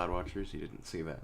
VOD watchers, you didn't see that.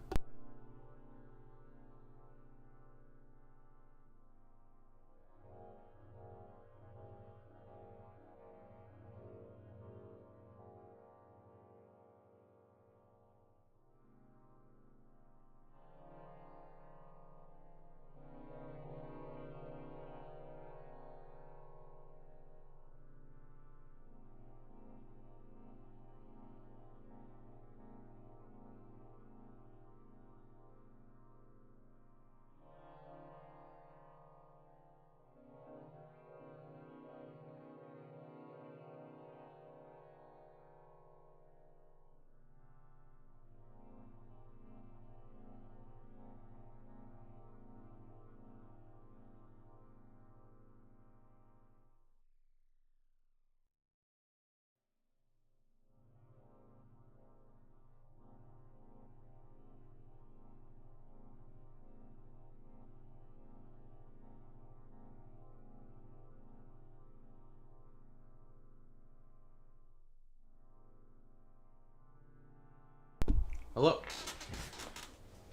Hello.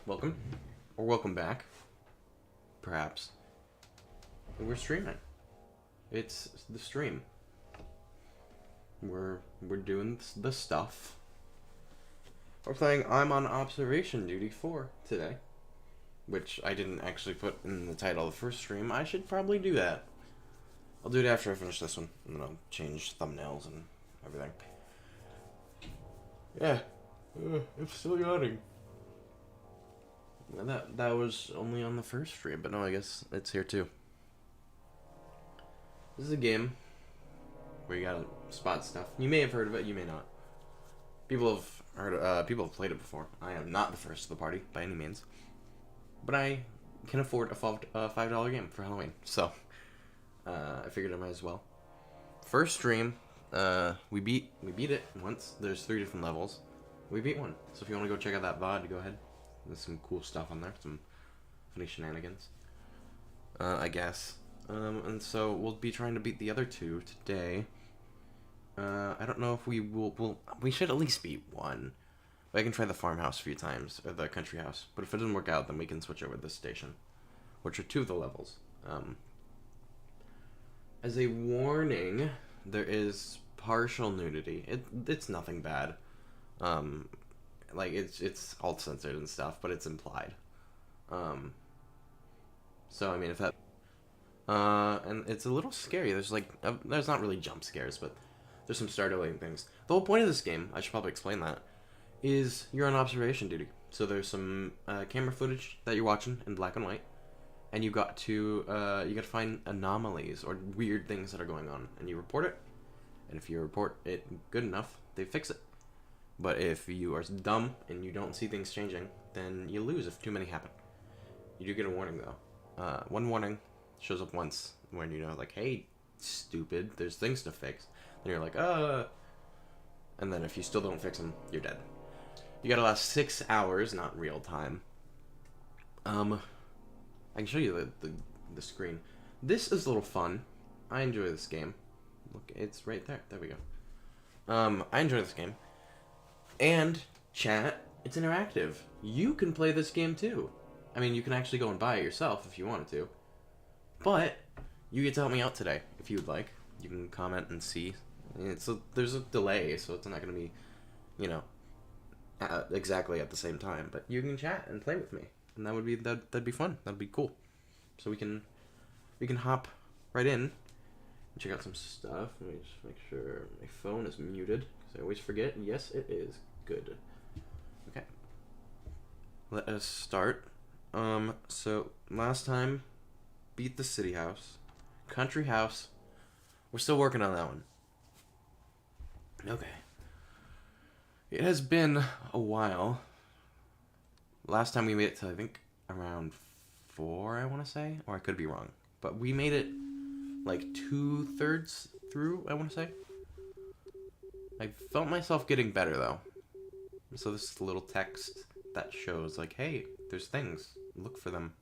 Welcome. Or welcome back. Perhaps. We're streaming. It's the stream. We're doing the stuff. We're playing I'm on observation duty 4 today. Which I didn't actually put in the title of the first stream. I should probably do that. I'll do it after I finish this one. And then I'll change thumbnails and everything. Yeah. I'm still yawning. That was only on the first stream, but no, I guess it's here too. This is a game where you gotta spot stuff. You may have heard of it, you may not. People have played it before. I am not the first of the party by any means, but I can afford a $5 game for Halloween, so I figured I might as well. First stream, we beat it once. There's 3 different levels. We beat one. So if you want to go check out that VOD, go ahead. There's some cool stuff on there. Some funny shenanigans. I guess. And so we'll be trying to beat the other 2 today. I don't know if we will. We should at least beat one. I can try the farmhouse a few times, or the country house. But if it doesn't work out, then we can switch over to this station, which are 2 of the levels. As a warning, there is partial nudity. It's nothing bad. Like it's all censored and stuff, but it's implied. So I mean, if that, and it's a little scary. There's like, there's not really jump scares, but there's some startling things. The whole point of this game, I should probably explain that, is you're on observation duty. So there's some camera footage that you're watching in black and white, and you got to find anomalies or weird things that are going on, and you report it. And if you report it good enough, they fix it. But if you are dumb and you don't see things changing, then you lose if too many happen. You do get a warning, though. One warning shows up once when you know, like, hey, stupid, there's things to fix. Then you're like, and then if you still don't fix them, you're dead. You gotta last 6 hours, not real time. I can show you the screen. This is a little fun. I enjoy this game. Look, it's right there. There we go. I enjoy this game. And chat, it's interactive. You can play this game too. I mean, you can actually go and buy it yourself if you wanted to. But you get to help me out today if you would like. You can comment and see. There's a delay, so it's not going to be, you know, exactly at the same time. But you can chat and play with me, and that'd be fun. That'd be cool. So we can hop right in and check out some stuff. Let me just make sure my phone is muted, because I always forget. Yes, it is. Good. Okay. Let us start. So last time, beat the city house. Country house. We're still working on that one. Okay. It has been a while. Last time we made it to, I think, around 4, I want to say. Or I could be wrong. But we made it like 2/3 through, I want to say. I felt myself getting better, though. So this is a little text that shows, like, hey, there's things. Look for them.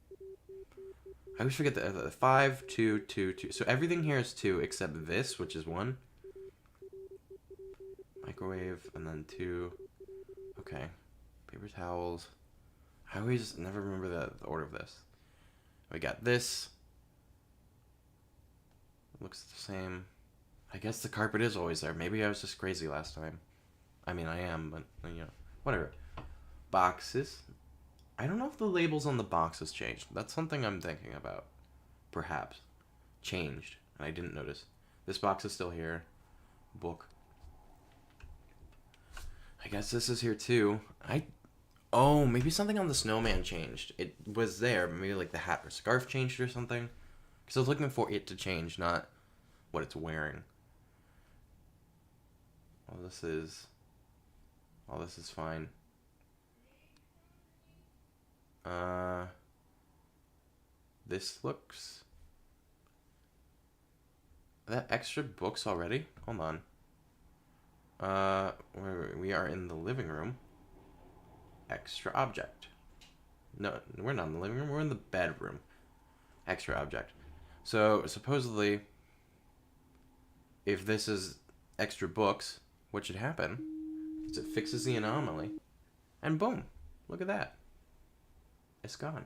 I always forget the 5, 2, 2, 2. So everything here is 2 except this, which is 1. Microwave, and then 2. Okay. Paper towels. I always never remember the order of this. We got this. Looks the same. I guess the carpet is always there. Maybe I was just crazy last time. I mean, I am, but, whatever. Boxes. I don't know if the labels on the boxes changed. That's something I'm thinking about. Perhaps. Changed, and I didn't notice. This box is still here. Book. I guess this is here too. Oh, maybe something on the snowman changed. It was there. Maybe like the hat or scarf changed or something. Because I was looking for it to change, not what it's wearing. All this is fine. This looks... Are that extra books already? Hold on. We are in the living room. Extra object. No, we're not in the living room. We're in the bedroom. Extra object. So, supposedly, if this is extra books, what should happen is it fixes the anomaly, and boom, look at that. It's gone.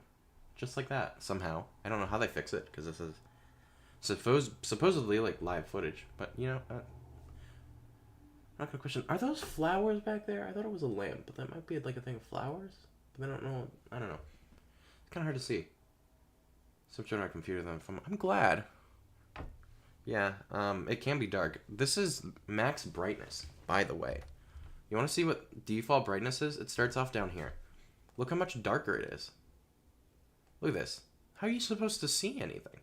Just like that, somehow. I don't know how they fix it, because this is supposedly, like, live footage. But, I'm not gonna question. Are those flowers back there? I thought it was a lamp, but that might be, like, a thing of flowers? But I don't know. It's kind of hard to see. Switch on our computer, then. I'm glad. Yeah, it can be dark. This is max brightness, by the way. You want to see what default brightness is? It starts off down here. Look how much darker it is. Look at this. How are you supposed to see anything?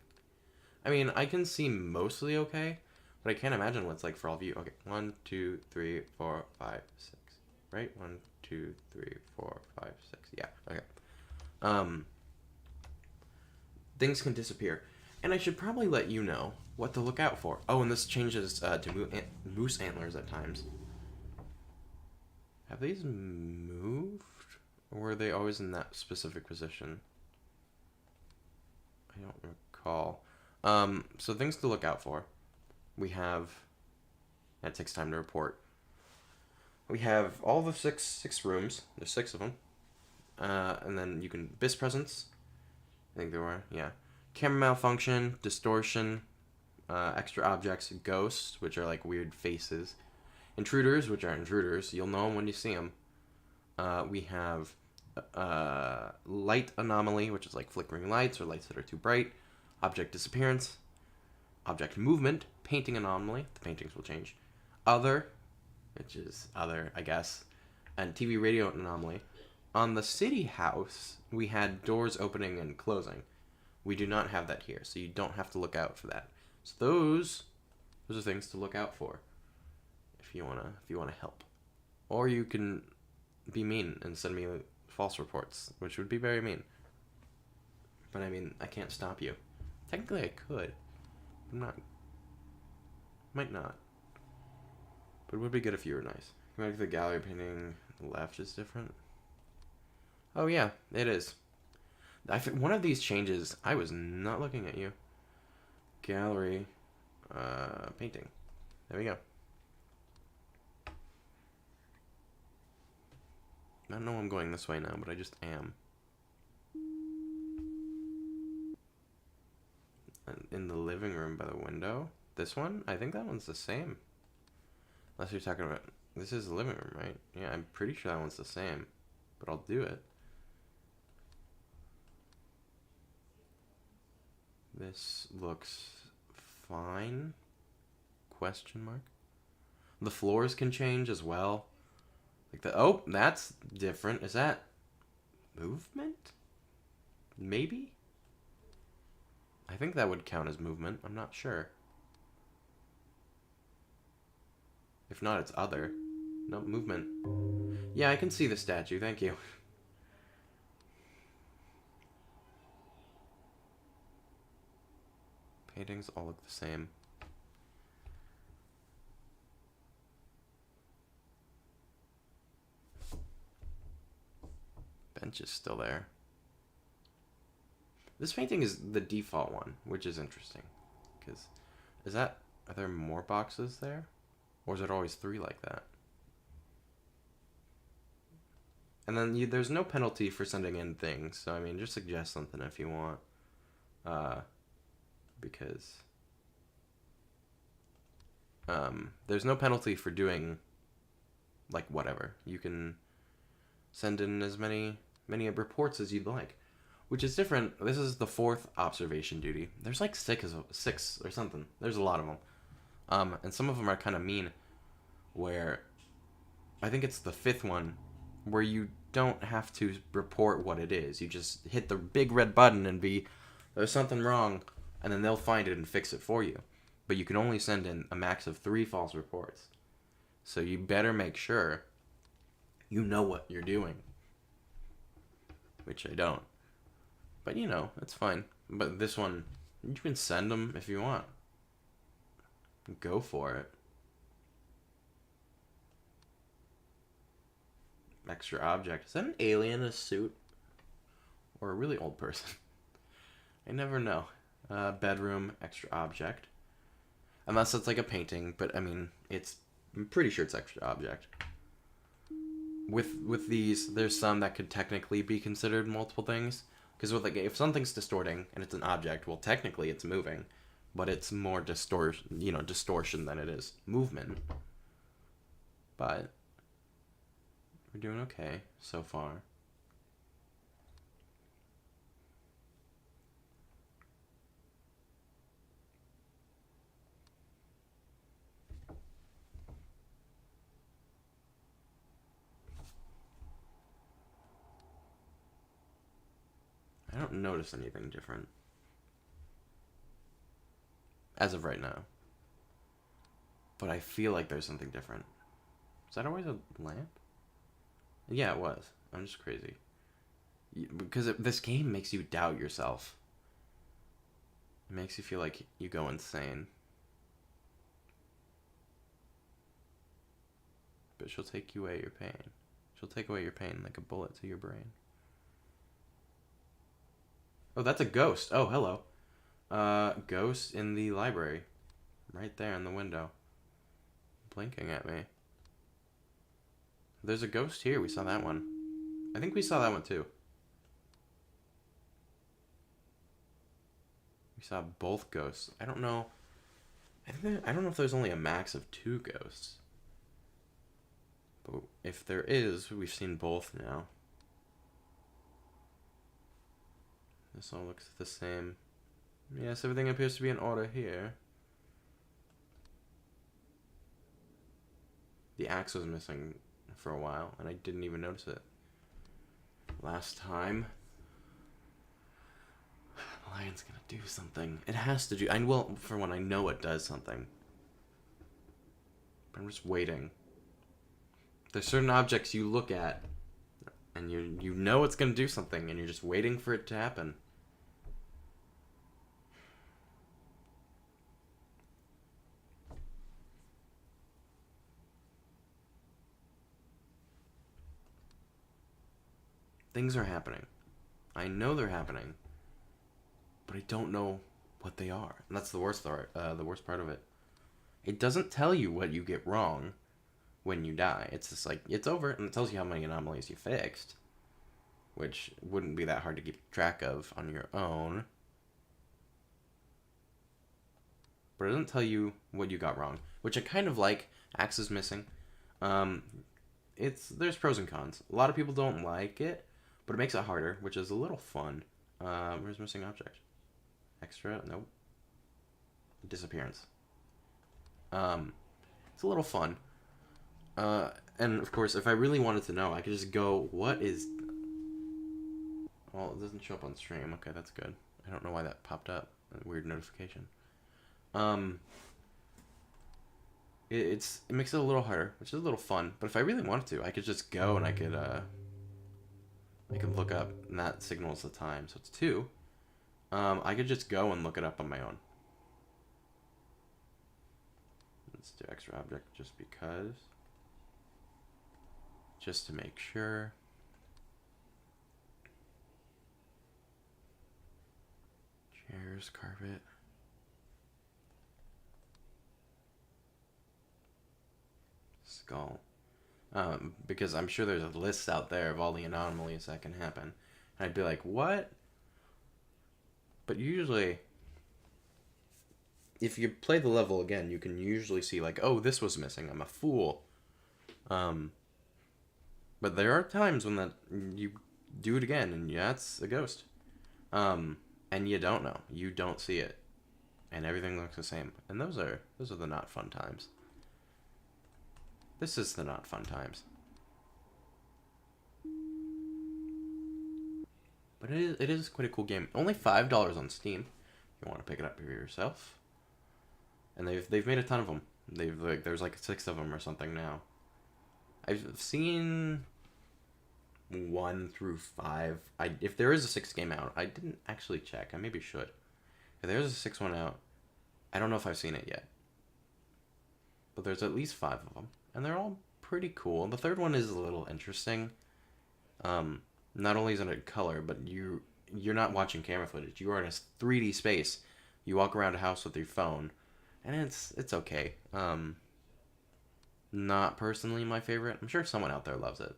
I mean, I can see mostly okay, but I can't imagine what it's like for all of you. Okay, 1, 2, 3, 4, 5, 6. Right? 1, 2, 3, 4, 5, 6. Yeah, okay. Things can disappear. And I should probably let you know what to look out for. Oh, and this changes to moose antlers at times. Have these moved? Or were they always in that specific position? I don't recall. So things to look out for. We have... That takes time to report. We have all the six rooms. There's 6 of them. And then you can... BIS presence. I think there were, yeah. Camera malfunction, distortion, extra objects, ghosts, which are like weird faces. Intruders, which are intruders. You'll know them when you see them. We have light anomaly, which is like flickering lights or lights that are too bright. Object disappearance. Object movement. Painting anomaly. The paintings will change. Other, which is other, I guess. And TV radio anomaly. On the city house, we had doors opening and closing. We do not have that here, so you don't have to look out for that. So those are things to look out for if you wanna help. Or you can be mean and send me false reports, which would be very mean. But I mean, I can't stop you. Technically, I could. I'm not. Might not. But it would be good if you were nice. Like the gallery painting left is different. Oh yeah, it is. One of these changes, I was not looking at you. Gallery, painting. There we go. I don't know I'm going this way now, but I just am. In the living room by the window. This one? I think that one's the same. Unless you're talking about... This is the living room, right? Yeah, I'm pretty sure that one's the same. But I'll do it. This looks fine. Question mark. The floors can change as well. Like oh, that's different. Is that movement? Maybe? I think that would count as movement. I'm not sure. If not, it's other. No, movement. Yeah, I can see the statue. Thank you. Paintings all look the same. Bench is still there. This painting is the default one, which is interesting. Because, are there more boxes there? Or is it always 3 like that? And then there's no penalty for sending in things. So I mean, just suggest something if you want. Because there's no penalty for doing like whatever. You can send in as many reports as you'd like, which is different. This is the 4th observation duty. There's like six or something. There's a lot of them, and some of them are kind of mean. Where I think it's the 5th one, where you don't have to report what it is. You just hit the big red button and there's something wrong, and then they'll find it and fix it for you. But you can only send in a max of 3 false reports. So you better make sure you know what you're doing. Which I don't. But you know, it's fine. But this one, you can send them if you want. Go for it. Extra object. Is that an alien in a suit? Or a really old person? I never know. Bedroom, extra object. Unless it's like a painting, but I mean, I'm pretty sure it's extra object. With these, there's some that could technically be considered multiple things. Because with like, if something's distorting and it's an object, well, technically it's moving, but it's more distortion than it is movement. But we're doing okay so far. I don't notice anything different. As of right now. But I feel like there's something different. Is that always a lamp? Yeah, it was. I'm just crazy. Because this game makes you doubt yourself. It makes you feel like you go insane. But she'll take away your pain. She'll take away your pain like a bullet to your brain. Oh, that's a ghost. Oh, hello. Ghost in the library. Right there in the window. Blinking at me. There's a ghost here. We saw that one. I think we saw that one too. We saw both ghosts. I don't know. I don't know if there's only a max of 2 ghosts. But if there is, we've seen both now. This all looks the same. Yes, everything appears to be in order here. The axe was missing for a while, and I didn't even notice it last time. The lion's gonna do something. It has to do. Well, for one, I know it does something. But I'm just waiting. There's certain objects you look at, and you know it's gonna do something, and you're just waiting for it to happen. Things are happening. I know they're happening, but I don't know what they are, and that's the worst part. The worst part of it. It doesn't tell you what you get wrong when you die. It's just like it's over, and it tells you how many anomalies you fixed, which wouldn't be that hard to keep track of on your own. But it doesn't tell you what you got wrong, which I kind of like. Axe is missing. There's pros and cons. A lot of people don't like it, but it makes it harder, which is a little fun. Where's missing object? Extra? Nope. Disappearance. It's a little fun. And of course, if I really wanted to know, I could just go, what is... Well, it doesn't show up on stream. Okay, that's good. I don't know why that popped up. A weird notification. It makes it a little harder, which is a little fun. But if I really wanted to, I could just go and I could look up, and that signals the time. So it's 2. I could just go and look it up on my own. Let's do extra object just because. Just to make sure. Chairs, carpet. Skull. Because I'm sure there's a list out there of all the anomalies that can happen. And I'd be like, what? But usually, if you play the level again, you can usually see like, oh, this was missing. I'm a fool. Um, but there are times when that you do it again, and yeah, it's a ghost. And you don't know. You don't see it, and everything looks the same. And those are the not fun times. This is the not fun times. But it is quite a cool game. Only $5 on Steam. You want to pick it up for yourself. And they've made a ton of them. There's like 6 of them or something now. I've seen 1 through 5. If there is a 6th game out, I didn't actually check. I maybe should. If there's a 6th one out, I don't know if I've seen it yet. But there's at least 5 of them, and they're all pretty cool. The 3rd one is a little interesting. Not only is it a color, but you're not watching camera footage. You are in a 3D space. You walk around a house with your phone, and it's okay. Not personally my favorite. I'm sure someone out there loves it,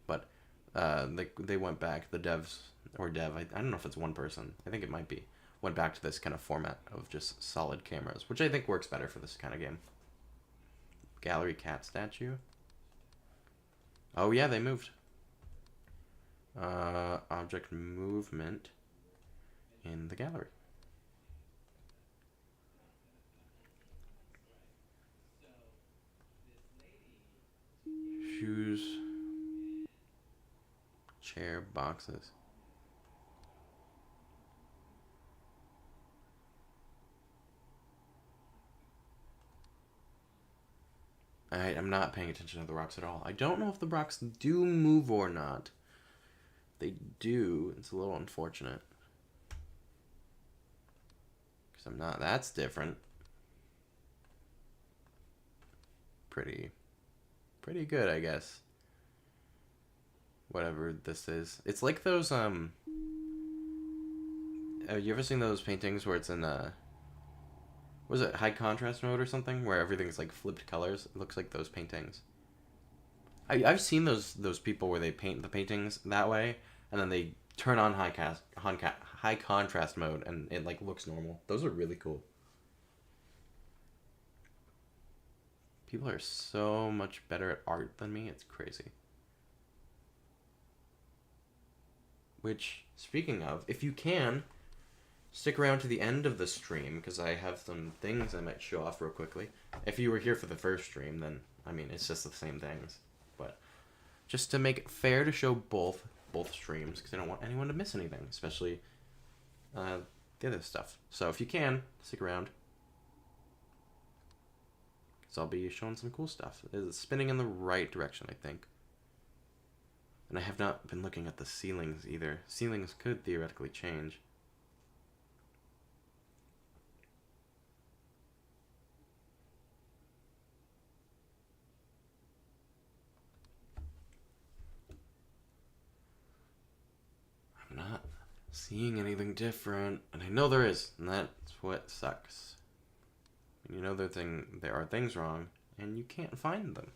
but they went back. The devs or dev, I don't know if it's one person. I think it might be. Went back to this kind of format of just solid cameras, which I think works better for this kind of game. Gallery cat statue. Oh yeah, they moved. Object movement in the gallery. Shoes. Chair, boxes. I'm not paying attention to the rocks at all. I don't know if the rocks do move or not. They do. It's a little unfortunate. Because I'm not. That's different. Pretty good, I guess. Whatever this is. It's like those, have you ever seen those paintings where it's in, was it high contrast mode or something? Where everything's like flipped colors? It looks like those paintings. I've seen those people where they paint the paintings that way, and then they turn on high contrast mode, and it like looks normal. Those are really cool. People are so much better at art than me. It's crazy. Which, speaking of, if you can, stick around to the end of the stream, because I have some things I might show off real quickly. If you were here for the first stream, then, I mean, it's just the same things. But just to make it fair to show both streams, because I don't want anyone to miss anything, especially the other stuff. So if you can, stick around. Because I'll be showing some cool stuff. It's spinning in the right direction, I think. And I have not been looking at the ceilings either. Ceilings could theoretically change. I'm not seeing anything different. And I know there is, and that's what sucks. And you know there are things wrong, and you can't find them.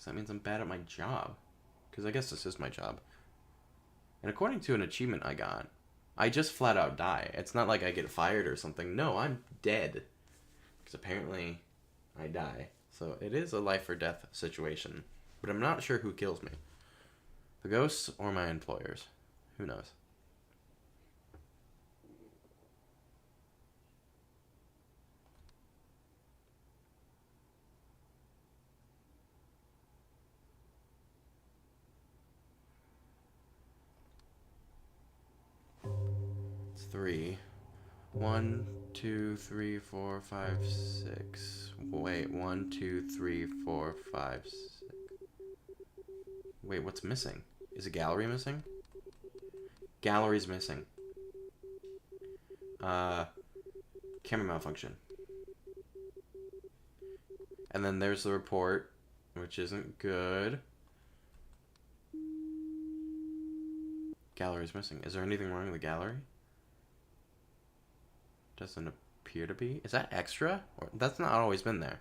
That means I'm bad at my job. Because I guess this is my job. And according to an achievement I got, I just flat out die. It's not like I get fired or something. No, I'm dead. Because apparently I die. So it is a life or death situation. But I'm not sure who kills me. The ghosts or my employers. Who knows? It's 3. 1, 2, 3, 4, 5, 6. Wait, 1, 2, 3, 4, 5, 6. Wait, what's missing? Is a gallery missing? Gallery's missing. Camera malfunction. And then there's the report, which isn't good. Gallery's missing. Is there anything wrong with the gallery? Doesn't appear to be. Is that extra? Or that's not always been there.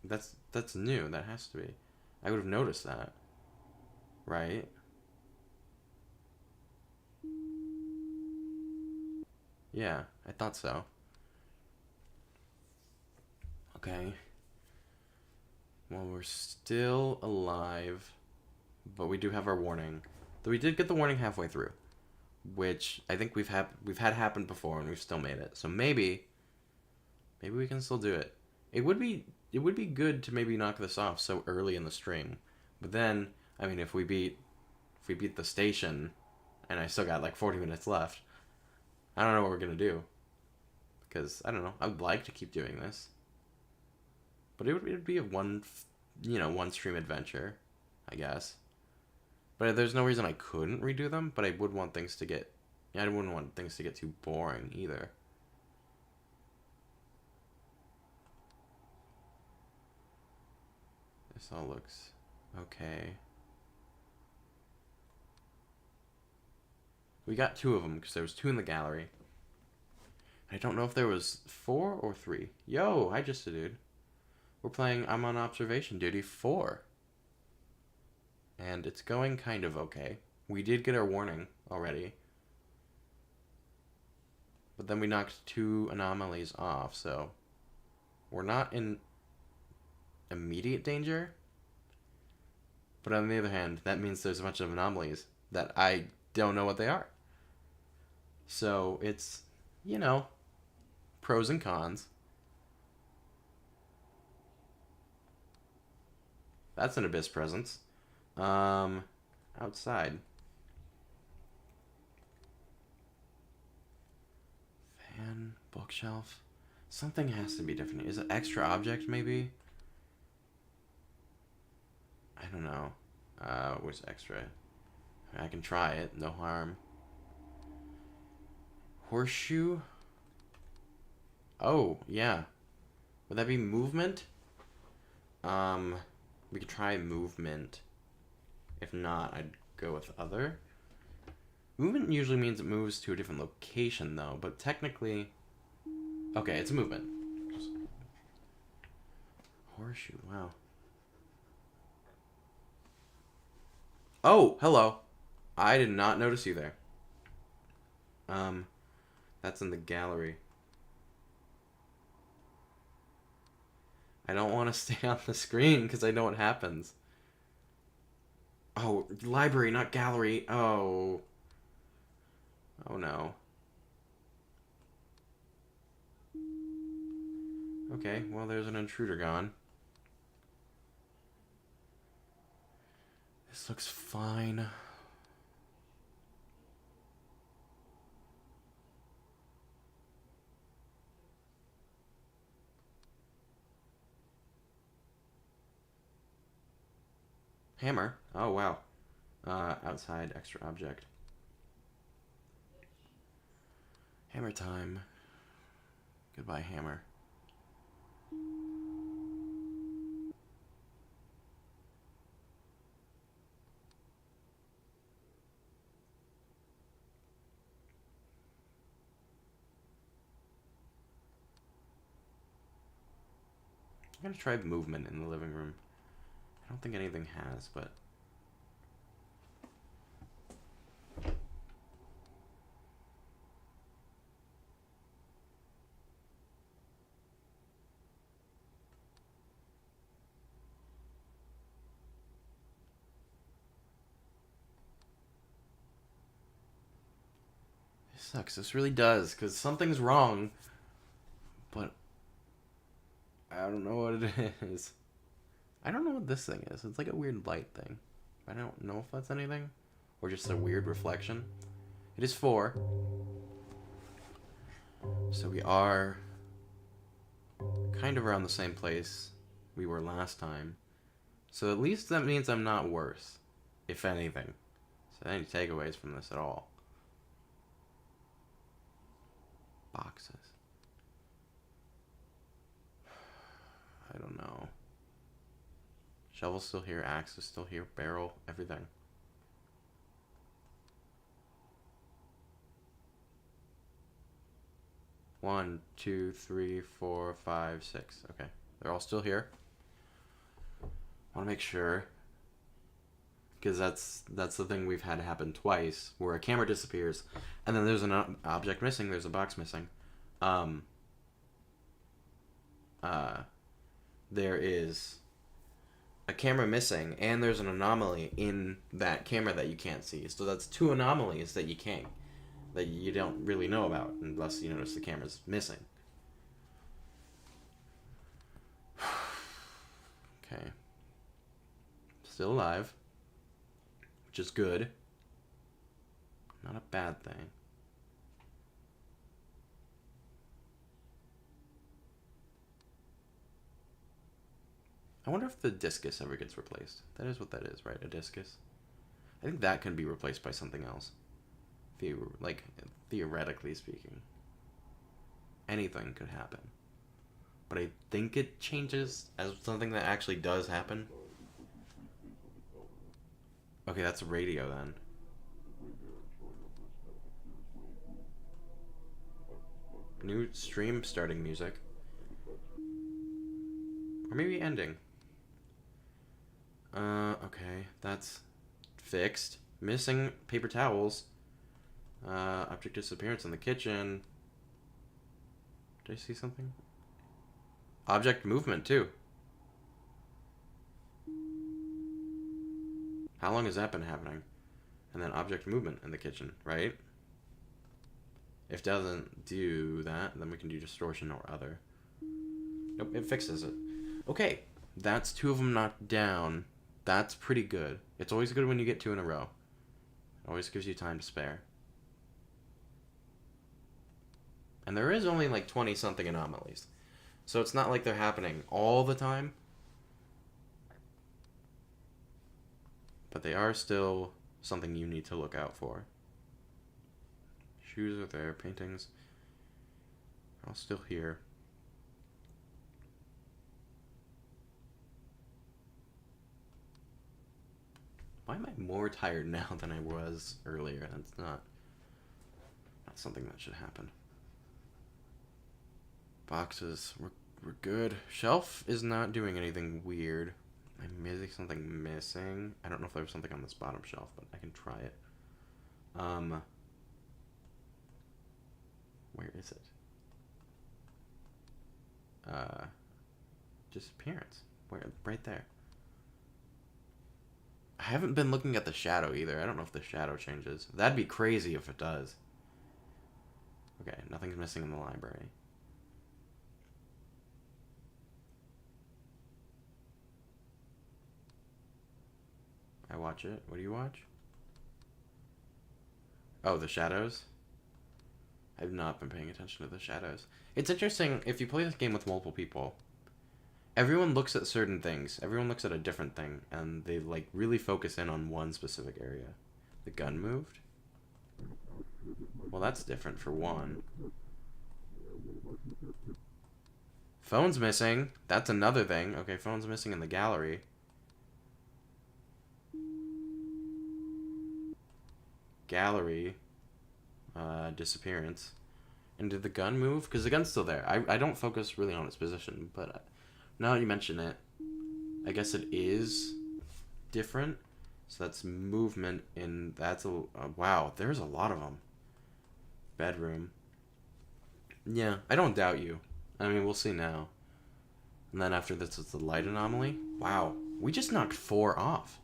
That's new. That has to be. I would have noticed that. Right? Yeah, I thought so. Okay. Well, we're still alive, but we do have our warning. Though we did get the warning halfway through, which I think we've had happen before and we've still made it. So maybe we can still do it. It would be good to maybe knock this off so early in the stream. But then, I mean, if we beat the station and I still got like 40 minutes left, I don't know what we're going to do. Because I don't know. I would like to keep doing this. But it'd be a one stream adventure, I guess. But there's no reason I couldn't redo them, but I would want things to get I wouldn't want things to get too boring either. This all looks okay. We got 2 of them because there was 2 in the gallery. I don't know if there was 4 or 3. Yo, hi just a dude. We're playing I'm on observation duty 4. And it's going kind of okay. We did get our warning already. But then we knocked 2 anomalies off, so we're not in immediate danger. But on the other hand, that means there's a bunch of anomalies that I don't know what they are. So it's, pros and cons. That's an Abyss presence. Outside. Fan, bookshelf. Something has to be different. Is it extra object, maybe? I don't know. What's extra? I can try it. No harm. Horseshoe? Oh, yeah. Would that be movement? We could try movement. If not, I'd go with other. Movement usually means it moves to a different location, though. But technically... Okay, it's a movement. Horseshoe, wow. Oh, hello. I did not notice you there. That's in the gallery. I don't want to stay on the screen because I know what happens. Oh, library, not gallery. Oh. Oh no. Okay, well there's an intruder gone. This looks fine. Hammer. Oh, wow. Outside, extra object. Hammer time. Goodbye, hammer. I'm gonna try movement in the living room. I don't think anything has, but... This sucks. This really does, because something's wrong. But... I don't know what it is. I don't know what this thing is. It's like a weird light thing. I don't know if that's anything. Or just a weird reflection. It is 4. So we are kind of around the same place we were last time. So at least that means I'm not worse, if anything. So any takeaways from this at all? Boxes. I don't know. Shovel's still here. Axe is still here. Barrel. Everything. One, two, three, four, five, six. Okay. They're all still here. I want to make sure. Because that's the thing we've had happen twice. Where a camera disappears. And then there's an object missing. There's a box missing. There is a camera missing, and there's an anomaly in that camera that you can't see. So that's two anomalies that you don't really know about unless you notice the camera's missing. Okay. Still alive, which is good. Not a bad thing. I wonder if the discus ever gets replaced. That is what that is, right? A discus. I think that can be replaced by something else. Theoretically speaking. Anything could happen. But I think it changes as something that actually does happen. Okay, that's a radio then. New stream starting music. Or maybe ending. Okay, that's fixed. Missing paper towels. Object disappearance in the kitchen. Did I see something? Object movement, too. How long has that been happening? And then object movement in the kitchen, right? If it doesn't do that, then we can do distortion or other. Nope, it fixes it. Okay, that's two of them knocked down. That's pretty good. It's always good when you get two in a row. It always gives you time to spare. And there is only like 20-something anomalies. So it's not like they're happening all the time. But they are still something you need to look out for. Shoes are there. Paintings are all still here. Why am I more tired now than I was earlier? That's not something that should happen. Boxes, we're good. Shelf is not doing anything weird. I'm missing something missing. I don't know if there's something on this bottom shelf, but I can try it. Where is it? Disappearance. Where? Right there. I haven't been looking at the shadow either. I don't know if the shadow changes. That'd be crazy if it does. Okay, nothing's missing in the library. I watch it. What do you watch? Oh, the shadows? I've not been paying attention to the shadows. It's interesting, if you play this game with multiple people, everyone looks at certain things. Everyone looks at a different thing, and they, like, really focus in on one specific area. The gun moved? Well, that's different for one. Phone's missing. That's another thing. Okay, phone's missing in the gallery. Gallery. Disappearance. And did the gun move? Because the gun's still there. I don't focus really on its position, but now that you mention it, I guess it is different. So that's movement in... That's a... wow, there's a lot of them. Bedroom. Yeah, I don't doubt you. I mean, we'll see now. And then after this is the light anomaly. Wow, we just knocked 4 off.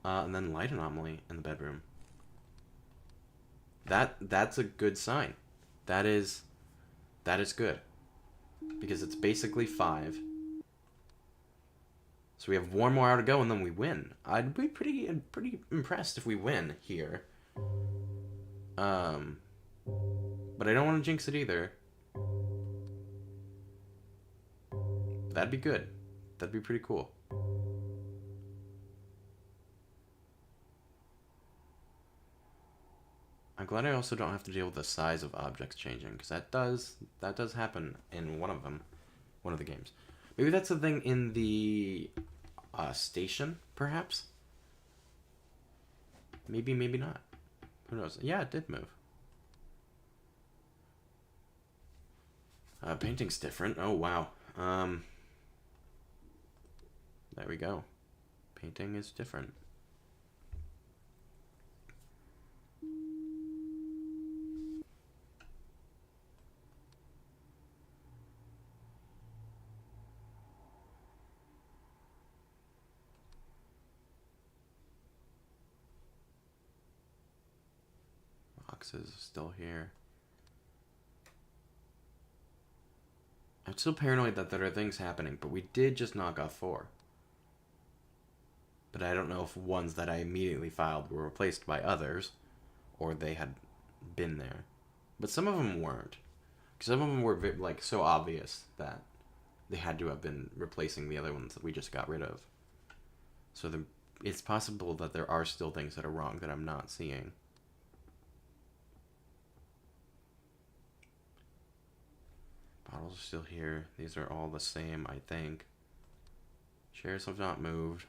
And then light anomaly in the bedroom. That's a good sign. That is good. Because it's basically 5. So we have 1 more hour to go and then we win. I'd be pretty impressed if we win here. But I don't want to jinx it either. That'd be good. That'd be pretty cool. I'm glad I also don't have to deal with the size of objects changing, because that does happen in one of the games. Maybe that's the thing in the station, perhaps? Maybe, maybe not. Who knows? Yeah, it did move. Painting's different. Oh, wow. There we go. Painting is different. Boxes still here. I'm still paranoid that there are things happening, but we did just knock off 4. But I don't know if ones that I immediately filed were replaced by others, or they had been there. But some of them weren't. Some of them were like so obvious that they had to have been replacing the other ones that we just got rid of. So it's possible that there are still things that are wrong that I'm not seeing. Bottles are still here. These are all the same, I think. Chairs have not moved.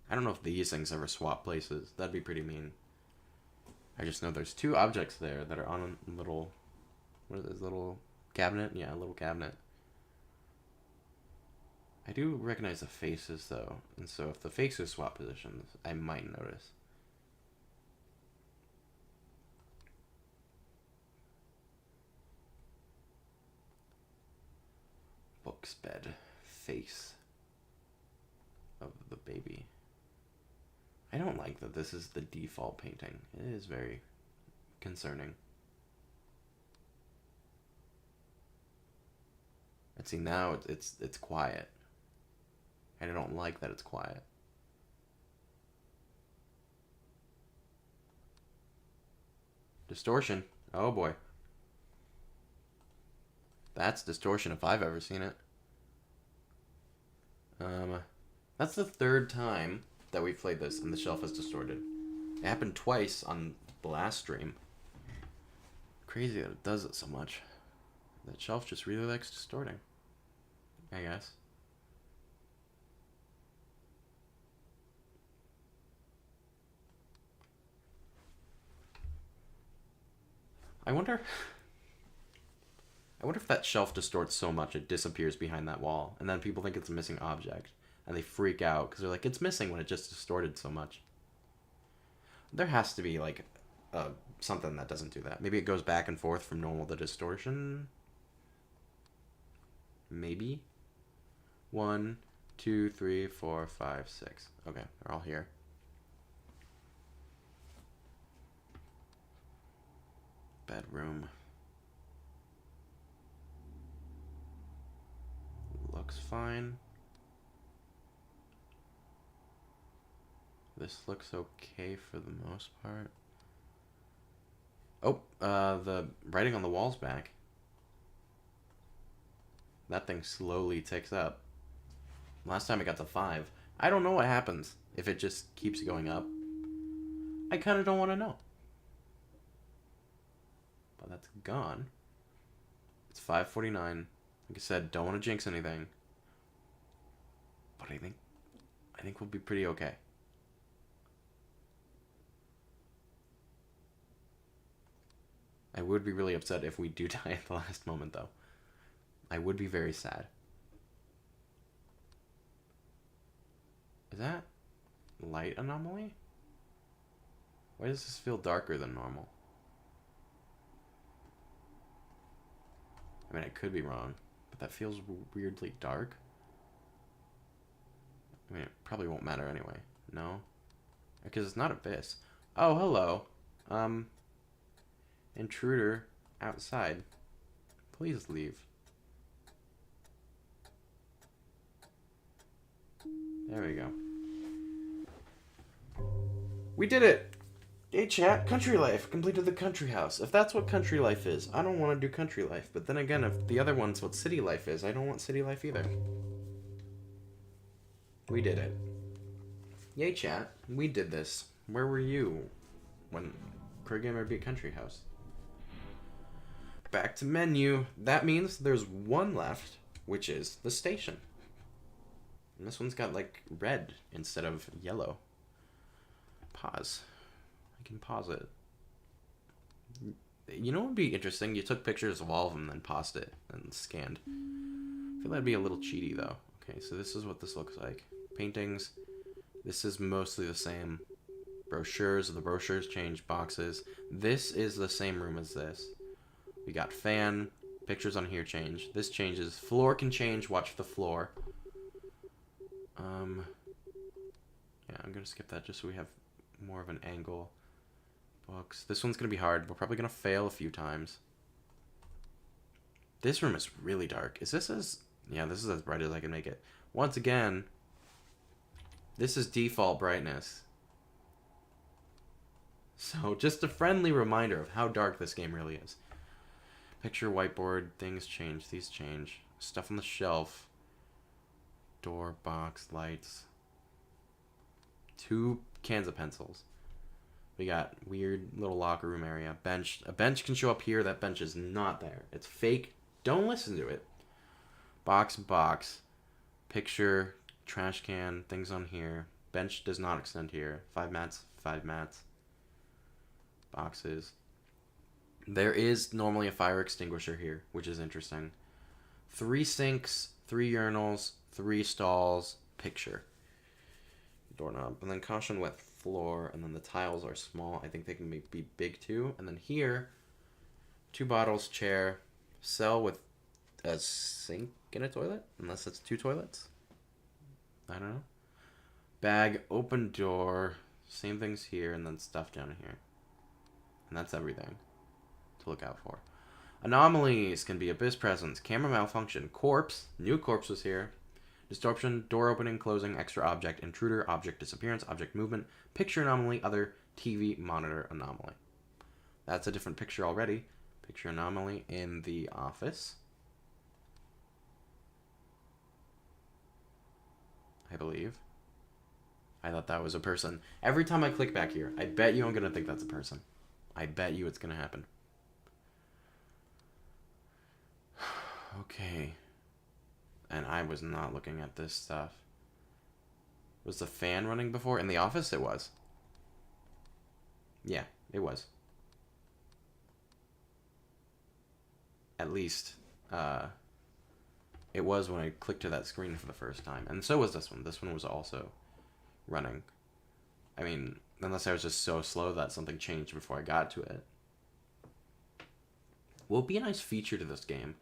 I don't know if these things ever swap places. That'd be pretty mean. I just know there's 2 objects there that are on a little... What is this? Little cabinet? Yeah, a little cabinet. I do recognize the faces, though. And so if the faces swap positions, I might notice. Book's bed. Face of the baby. I don't like that this is the default painting. It is very concerning. And see, now it's quiet. And I don't like that it's quiet. Distortion. Oh boy. That's distortion if I've ever seen it. That's the 3rd time that we've played this and the shelf is distorted. It happened twice on the last stream. Crazy that it does it so much. That shelf just really likes distorting, I guess. I wonder if that shelf distorts so much it disappears behind that wall, and then people think it's a missing object, and they freak out because they're like, it's missing when it just distorted so much. There has to be, like, something that doesn't do that. Maybe it goes back and forth from normal to distortion? Maybe? 1, 2, 3, 4, 5, 6. Okay, they're all here. Bedroom. Looks fine. This looks okay for the most part. Oh, the writing on the wall's back. That thing slowly ticks up. Last time it got to 5. I don't know what happens if it just keeps going up. I kind of don't want to know. But that's gone. It's 5:49. Like I said, don't want to jinx anything. But I think we'll be pretty okay. I would be really upset if we do die at the last moment, though. I would be very sad. Is that light anomaly? Why does this feel darker than normal? I mean, I could be wrong, but that feels weirdly dark. I mean, it probably won't matter anyway. No? Because it's not Abyss. Oh, hello. Intruder outside. Please leave. There we go. We did it! Hey chat, Country Life. Completed the country house. If that's what country life is, I don't want to do country life. But then again, if the other one's what city life is, I don't want city life either. We did it. Yay chat, we did this. Where were you when Crewgamer beat Country House? Back to menu. That means there's one left, which is the station. And this one's got like red instead of yellow. Pause. I can pause it. You know what would be interesting? You took pictures of all of them, then paused it and scanned. I feel that'd be a little cheaty though. Okay, so this is what this looks like. Paintings. This is mostly the same. Brochures. The brochures change. Boxes. This is the same room as this. We got fan. Pictures on here change. This changes. Floor can change. Watch the floor. Yeah, I'm gonna skip that just so we have more of an angle. Books. This one's gonna be hard. We're probably gonna fail a few times. This room is really dark. Is this as... Yeah, this is as bright as I can make it. Once again, this is default brightness. So, just a friendly reminder of how dark this game really is. Picture, whiteboard, things change. These change. Stuff on the shelf. Door, box, lights. 2 cans of pencils. We got weird little locker room area. Bench. A bench can show up here. That bench is not there. It's fake. Don't listen to it. Box, box. Picture, trash can, things on here. Bench does not extend here. 5 mats, 5 mats. Boxes. There is normally a fire extinguisher here, which is interesting. 3 sinks, 3 urinals, 3 stalls, picture. Doorknob. And then caution wet floor, and then the tiles are small. I think they can be big too. And then here, 2 bottles, chair, cell with a sink and a toilet, unless it's 2 toilets. I don't know. Bag, open door, same things here, and then stuff down here. And that's everything to look out for. Anomalies can be abyss presence, camera malfunction, corpse, new corpse was here, distortion, door opening, closing, extra object, intruder, object disappearance, object movement, picture anomaly, other, TV monitor anomaly. That's a different picture already. Picture anomaly in the office. I believe. I thought that was a person. Every time I click back here, I bet you I'm going to think that's a person. I bet you it's going to happen. Okay. And I was not looking at this stuff. Was the fan running before? In the office, it was. Yeah, it was. At least, it was when I clicked to that screen for the first time. And so was this one. This one was also running. I mean, unless I was just so slow that something changed before I got to it. Will be a nice feature to this game.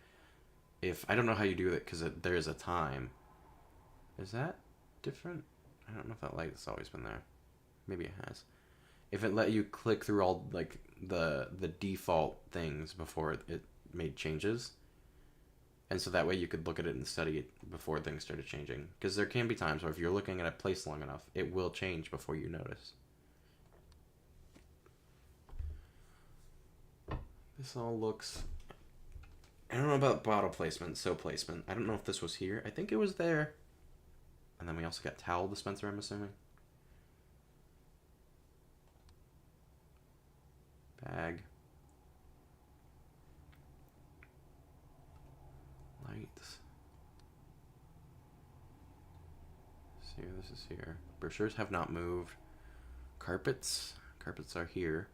If, I don't know how you do it, because there is a time. Is that different? I don't know if that light's always been there. Maybe it has. If it let you click through all, like, the default things before it made changes. And so that way you could look at it and study it before things started changing. Because there can be times where if you're looking at a place long enough, it will change before you notice. This all looks... I don't know about bottle placement, placement. I don't know if this was here. I think it was there. And then we also got towel dispenser, I'm assuming. Bag. Lights. See, this is here. Brochures have not moved. Carpets. Carpets are here.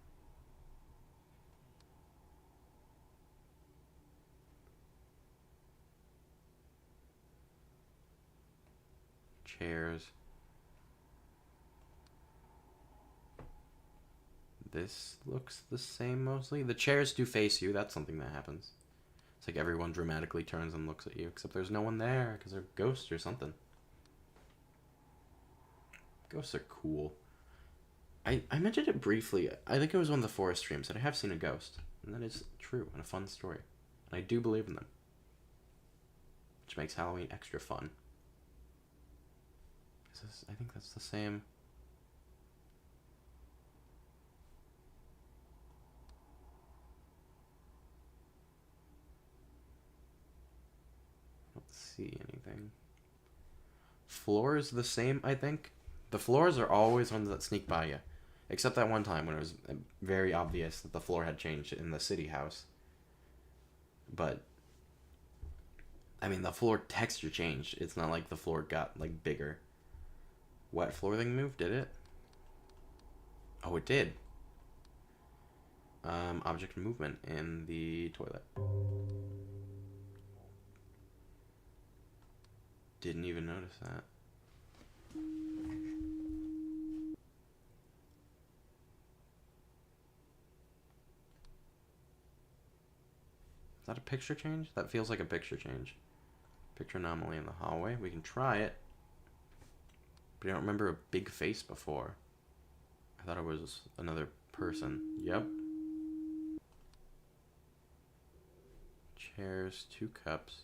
Chairs. This looks the same mostly. The chairs do face you. That's something that happens. It's like everyone dramatically turns and looks at you, except there's no one there because they're ghosts or something. Ghosts are cool. I mentioned it briefly. I think it was one of the forest streams that I have seen a ghost. And that is true and a fun story. And I do believe in them. Which makes Halloween extra fun. I think that's the same. I don't see anything. Floor is the same, I think. The floors are always ones that sneak by you. Except that one time when it was very obvious that the floor had changed in the city house. But I mean, the floor texture changed. It's not like the floor got, like, bigger. Wet floor thing moved, did it? Oh, it did. Object movement in the toilet. Didn't even notice that. Is that a picture change? That feels like a picture change. Picture anomaly in the hallway. We can try it. But I don't remember a big face before. I thought it was another person. Yep. Chairs, 2 cups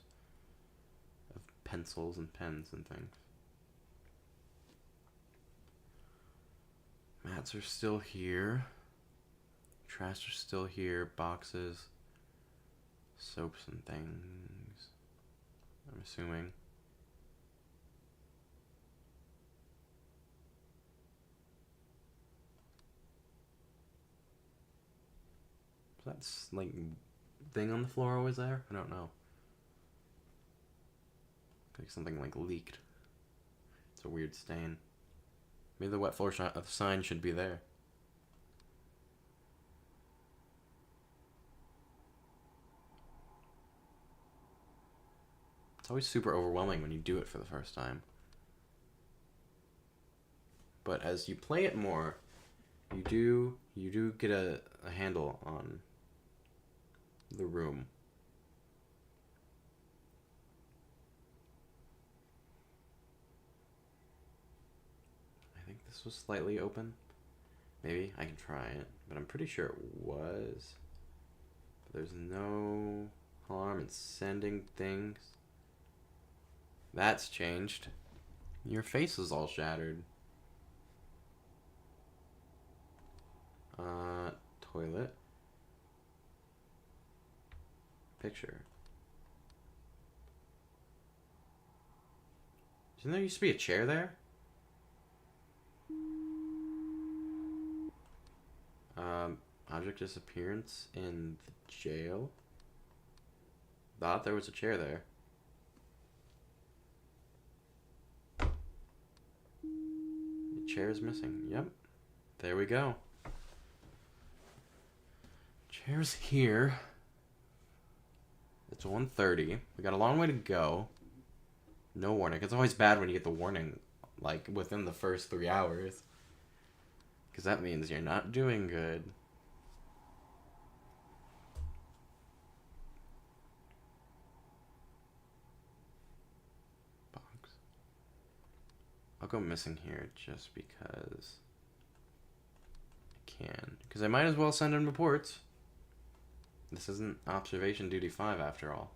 of pencils and pens and things. Mats are still here. Trash are still here. Boxes. Soaps and things. I'm assuming. That's like thing on the floor always there? I don't know. Like something like leaked. It's a weird stain. Maybe the wet floor sign should be there. It's always super overwhelming when you do it for the first time. But as you play it more, you do get a handle on the room. I think this was slightly open. Maybe I can try it, but I'm pretty sure it was. But there's no harm in sending things. That's changed. Your face is all shattered. Toilet. Picture. Didn't there used to be a chair there? Object disappearance in the jail. Thought there was a chair there. The chair is missing. Yep. There we go. Chair's here. It's 1:30. We got a long way to go. No warning. It's always bad when you get the warning, like, within the first 3 hours. Because that means you're not doing good. Box. I'll go missing here just because I can. Because I might as well send in reports. This isn't Observation Duty 5 after all.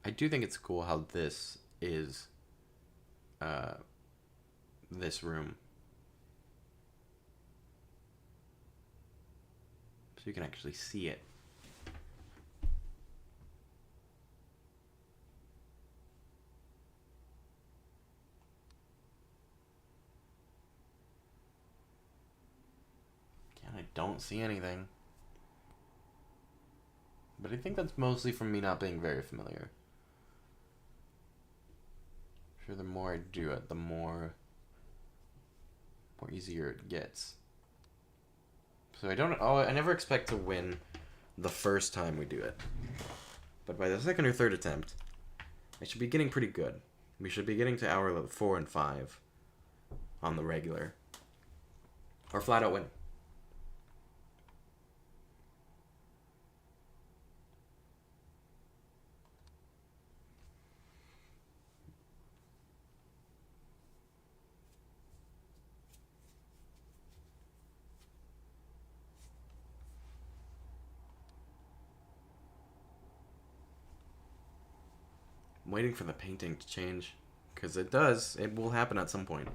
I do think it's cool how this is this room. So you can actually see it. Again, I don't see anything. But I think that's mostly from me not being very familiar. I'm sure the more I do it, the more easier it gets. So I never expect to win the first time we do it. But by the second or third attempt, I should be getting pretty good. We should be getting to hour 4 and 5 on the regular. Or flat out win. I'm waiting for the painting to change. Because it does. It will happen at some point.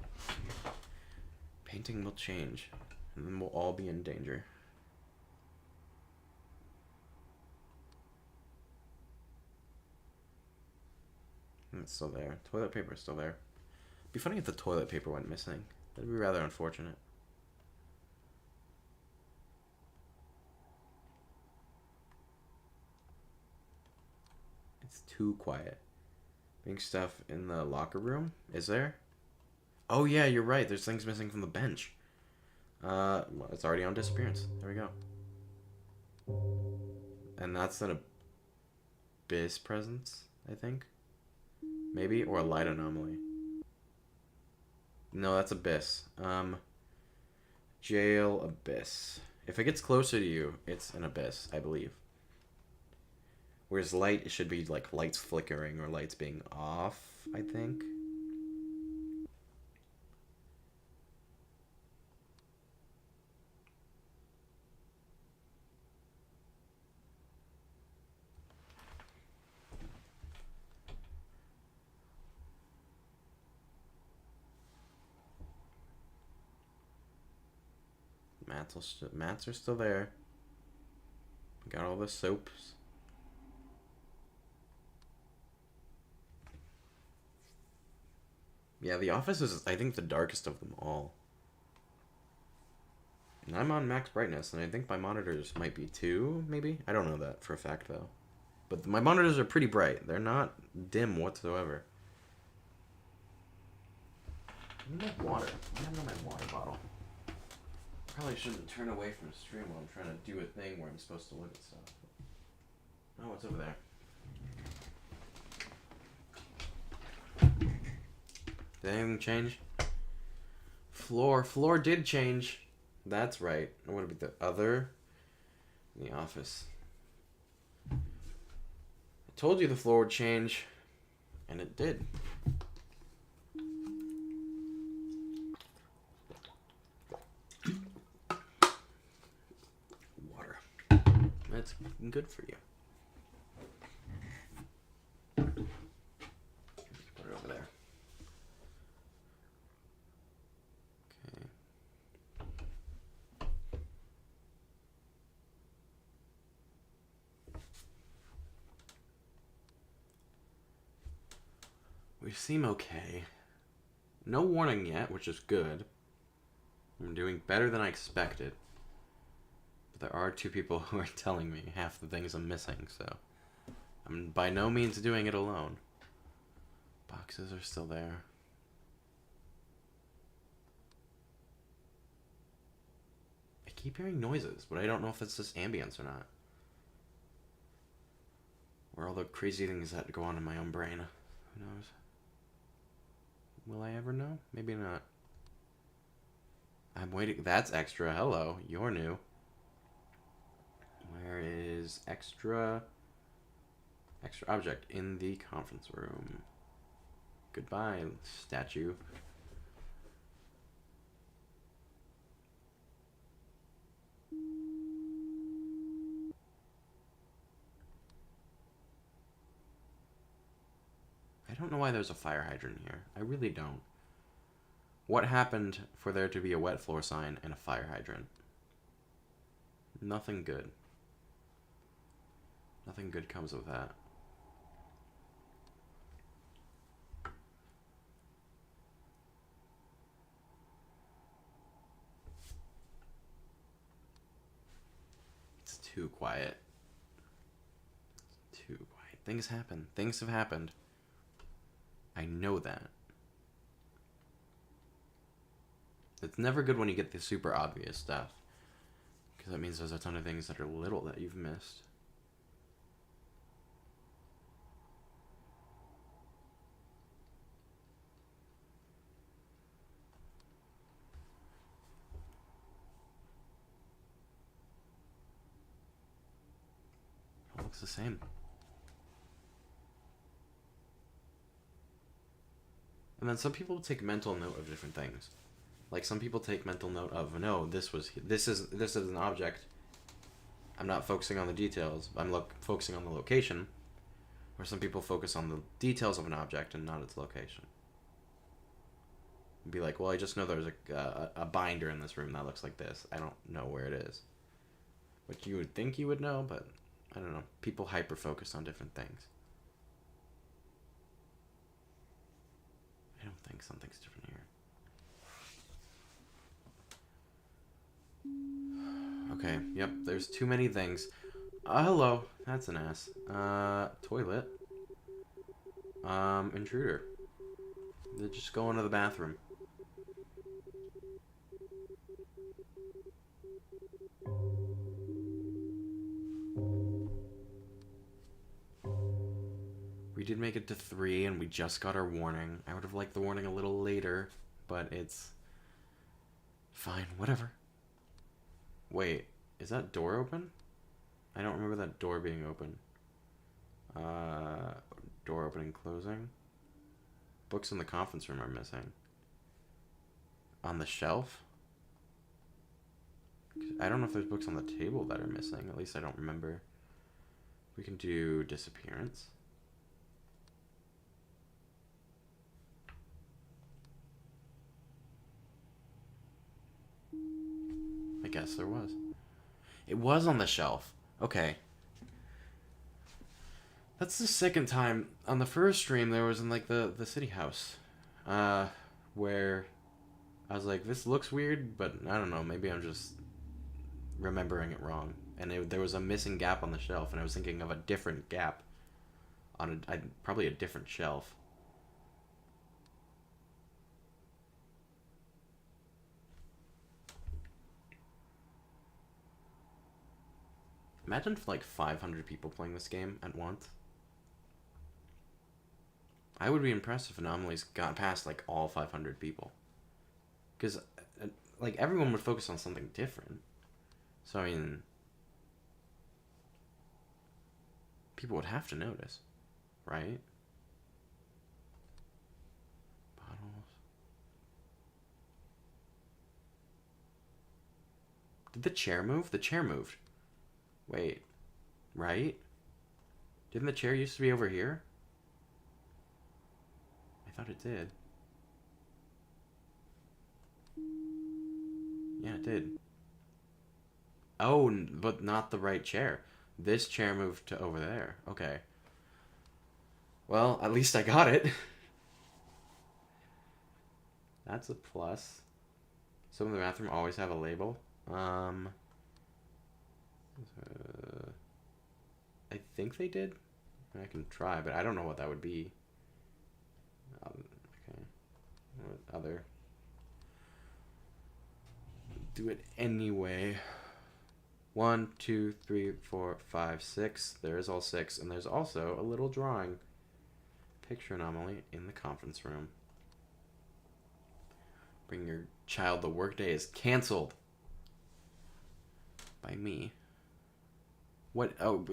Painting will change. And then we'll all be in danger. It's still there. Toilet paper is still there. It'd be funny if the toilet paper went missing. That'd be rather unfortunate. It's too quiet. Pink stuff in the locker room? Is there? Oh yeah, you're right. There's things missing from the bench. Well, it's already on disappearance. There we go. And that's an abyss presence, I think. Maybe? Or a light anomaly. No, that's abyss. Jail abyss. If it gets closer to you, it's an abyss, I believe. Whereas light, it should be like lights flickering or lights being off, I think. Mats are still there. We got all the soaps. Yeah, the office is, I think, the darkest of them all. And I'm on max brightness, and I think my monitors might be too, maybe? I don't know that for a fact, though. But my monitors are pretty bright. They're not dim whatsoever. I need my water. I don't know my water bottle. Probably shouldn't turn away from the stream while I'm trying to do a thing where I'm supposed to look at stuff. Oh, what's over there? Did anything change? Floor did change. That's right. What would it be, the other? In the office. I told you the floor would change. And it did. Water. That's good for you. Put it over there. Okay. We seem okay. No warning yet, which is good. I'm doing better than I expected. But there are 2 people who are telling me half the things I'm missing, so I'm by no means doing it alone. Boxes are still there. I keep hearing noises, but I don't know if it's just ambience or not. Or all the crazy things that go on in my own brain. Who knows? Will I ever know? Maybe not. I'm waiting. That's extra. Hello. You're new. Where is extra? Extra object in the conference room. Goodbye, statue. I don't know why there's a fire hydrant here. I really don't. What happened for there to be a wet floor sign and a fire hydrant? Nothing good. Nothing good comes of that. It's too quiet. Too quiet. Things happen. Things have happened. I know that. It's never good when you get the super obvious stuff. Because that means there's a ton of things that are little that you've missed. It all looks the same. And then some people take mental note of different things. Like some people take mental note of, no, this is an object. I'm not focusing on the details. I'm focusing on the location. Or some people focus on the details of an object and not its location. Be like, well, I just know there's a binder in this room that looks like this. I don't know where it is. Which you would think you would know, but I don't know. People hyper focus on different things. I don't think something's different here. Okay, yep, there's too many things. Hello, that's an ass. Toilet. Intruder. They just go into the bathroom. We did make it to 3, and we just got our warning. I would have liked the warning a little later, but it's fine, whatever. Wait, is that door open? I don't remember that door being open. Door opening, closing. Books in the conference room are missing. On the shelf? I don't know if there's books on the table that are missing. At least I don't remember. We can do disappearance. I guess there was. It was on the shelf. Okay. That's the second time. On the first stream, there was in, like, the city house. Where I was like, this looks weird, but I don't know. Maybe I'm just remembering it wrong. And there was a missing gap on the shelf, and I was thinking of a different gap on probably a different shelf. Imagine if, like, 500 people playing this game at once. I would be impressed if Anomalies got past, like, all 500 people. Because, like, everyone would focus on something different. So, I mean, people would have to notice, right? Bottles. Did the chair move? The chair moved. Wait, right? Didn't the chair used to be over here? I thought it did. Yeah, it did. Oh, but not the right chair. This chair moved to over there. Okay. Well, at least I got it. That's a plus. Some in the bathroom always have a label. I think they did. I can try, but I don't know what that would be. Okay. What other? Do it anyway. 1, 2, 3, 4, 5, 6. There is all 6, and there's also a little drawing. Picture anomaly in the conference room. Bring your child. The workday is canceled. By me. What? Oh,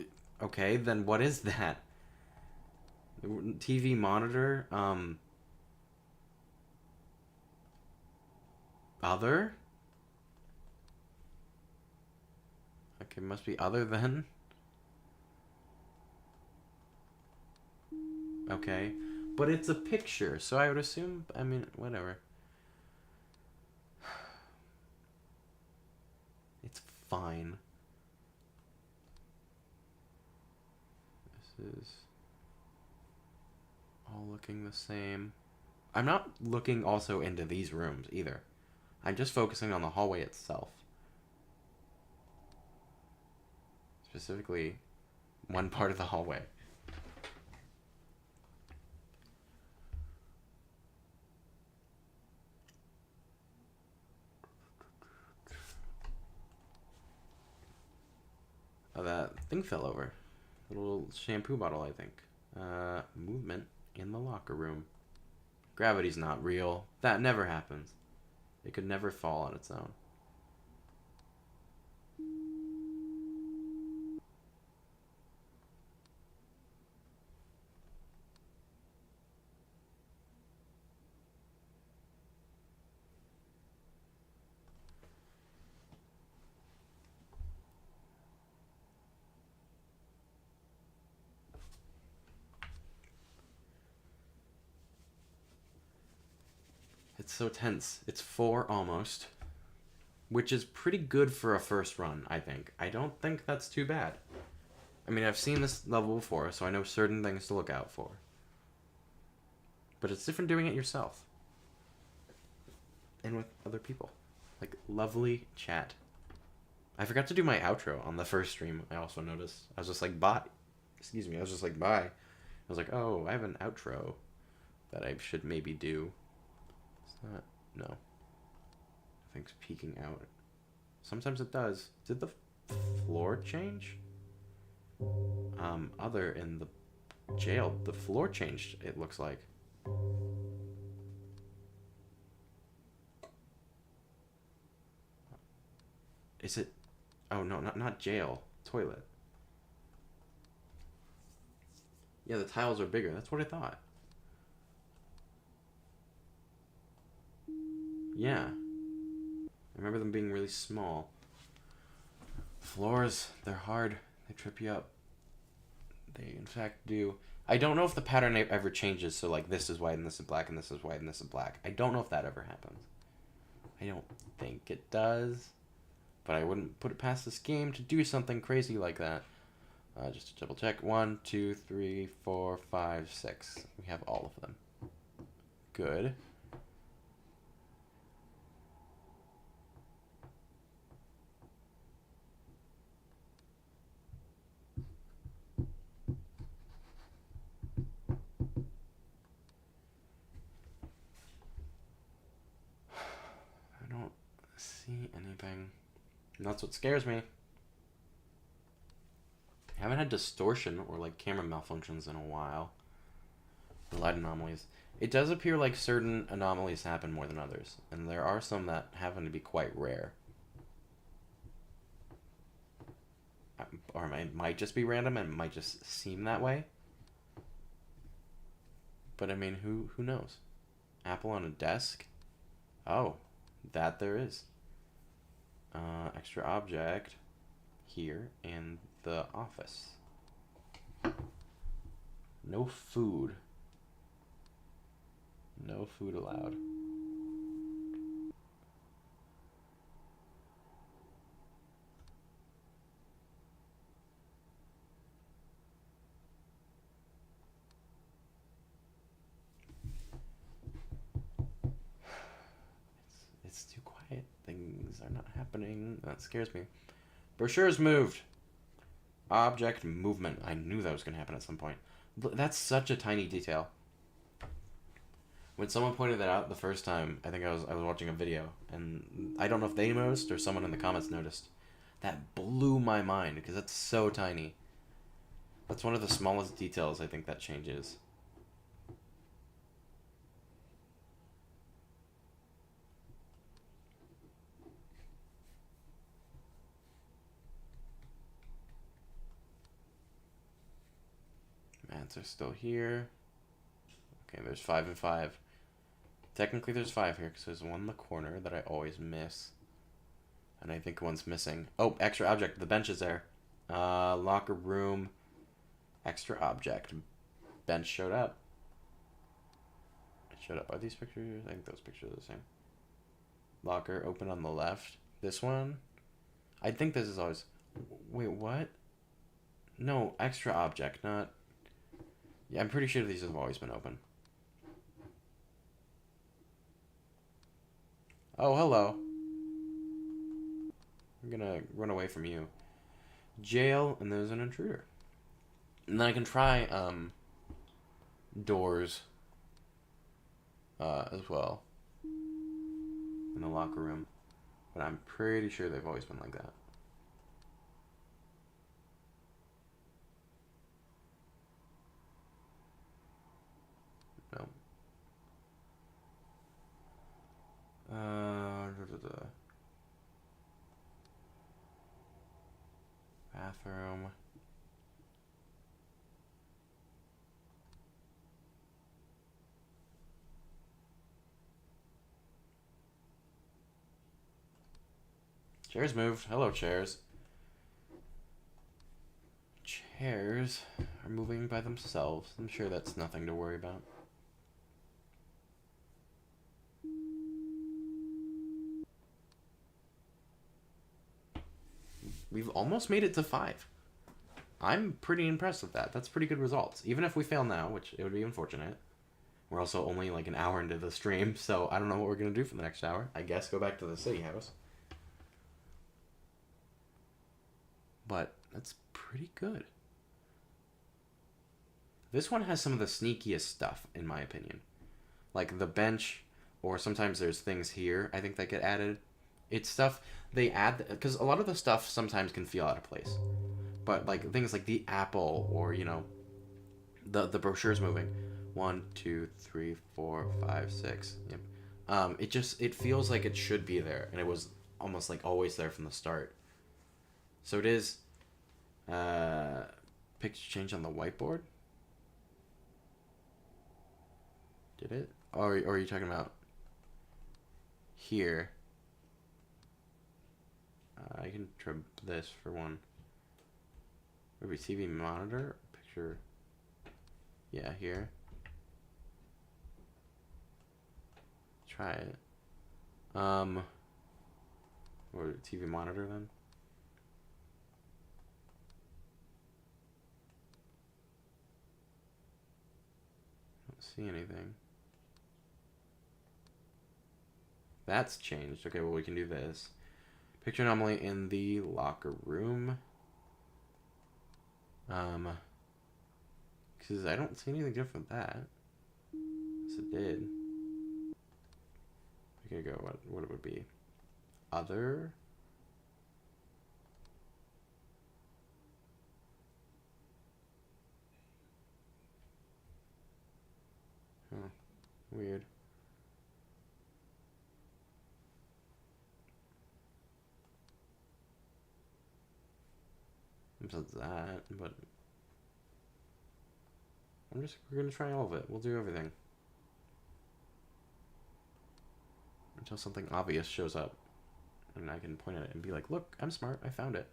okay. Then what is that? TV monitor. Other. Okay, must be other than. Okay, but it's a picture, so I would assume. I mean, whatever. It's fine. This is all looking the same. I'm not looking also into these rooms either. I'm just focusing on the hallway itself. Specifically, one part of the hallway. Oh, that thing fell over. A little shampoo bottle, I think. Movement in the locker room. Gravity's not real. That never happens. It could never fall on its own. It's so tense. It's 4 almost. Which is pretty good for a first run, I think. I don't think that's too bad. I mean, I've seen this level before, so I know certain things to look out for. But it's different doing it yourself. And with other people. Like, lovely chat. I forgot to do my outro on the first stream, I also noticed. I was just like, bye. Excuse me, I was just like, bye. was like, oh, I have an outro that I should maybe do. It's not. No. Nothing's peeking out. Sometimes it does. Did the floor change? Other in the jail, the floor changed, it looks like. Is it? Oh no, not jail. Toilet. Yeah, the tiles are bigger. That's what I thought. Yeah. I remember them being really small. Floors, they're hard. They trip you up. They, in fact, do. I don't know if the pattern ever changes, so, like, this is white and this is black and this is white and this is black. I don't know if that ever happens. I don't think it does. But I wouldn't put it past this game to do something crazy like that. Just to double check. 1, 2, 3, 4, 5, 6. We have all of them. Good. I don't see anything. And that's what scares me. I haven't had distortion or like camera malfunctions in a while. The light anomalies. It does appear like certain anomalies happen more than others, and there are some that happen to be quite rare. Or it might just be random and it might just seem that way. But I mean, who knows? Apple on a desk? Oh, that there is. Extra object here in the office. No food. No food allowed. It's too quiet. Things are not happening. That scares me. Brochure's moved. Object movement. I knew that was going to happen at some point. That's such a tiny detail. When someone pointed that out the first time, I think I was watching a video, and I don't know if they noticed or someone in the comments noticed. That blew my mind because that's so tiny. That's one of the smallest details I think that changes. Mats are still here. Okay, there's 5 and 5. Technically there's 5 here because there's one in the corner that I always miss. And I think one's missing. Oh, extra object. The bench is there. Locker room. Extra object. Bench showed up. It showed up. Are these pictures? I think those pictures are the same. Locker open on the left. This one? I think this is always... Wait, what? No, extra object, not... Yeah, I'm pretty sure these have always been open. Oh, hello. I'm gonna run away from you. Jail, and there's an intruder. And then I can try, doors, as well. In the locker room. But I'm pretty sure they've always been like that. No. Bathroom. Chairs moved. Hello, chairs. Chairs are moving by themselves. I'm sure that's nothing to worry about. We've almost made it to 5. I'm pretty impressed with that. That's pretty good results. Even if we fail now, which it would be unfortunate. We're also only like an hour into the stream, so I don't know what we're going to do for the next hour. I guess go back to the city house. But that's pretty good. This one has some of the sneakiest stuff, in my opinion. Like the bench, or sometimes there's things here, I think, that get added. It's stuff they add, because a lot of the stuff sometimes can feel out of place. But, like, things like the apple, or, you know, the brochure's moving. 1, 2, 3, 4, 5, 6. Yep. It feels like it should be there, and it was almost like always there from the start. So it is picture change on the whiteboard. Did it? Or are you talking about here? I can trim this for one. Maybe TV monitor picture. Yeah, here. Try it. Or TV monitor then. Don't see anything. That's changed. Okay, well, we can do this. Picture anomaly in the locker room. Because I don't see anything different with that. Yes, it did. We could go what it would be. Other. Huh. Weird. Besides that, but we're gonna try all of it. We'll do everything. Until something obvious shows up. And I can point at it and be like, look, I'm smart, I found it.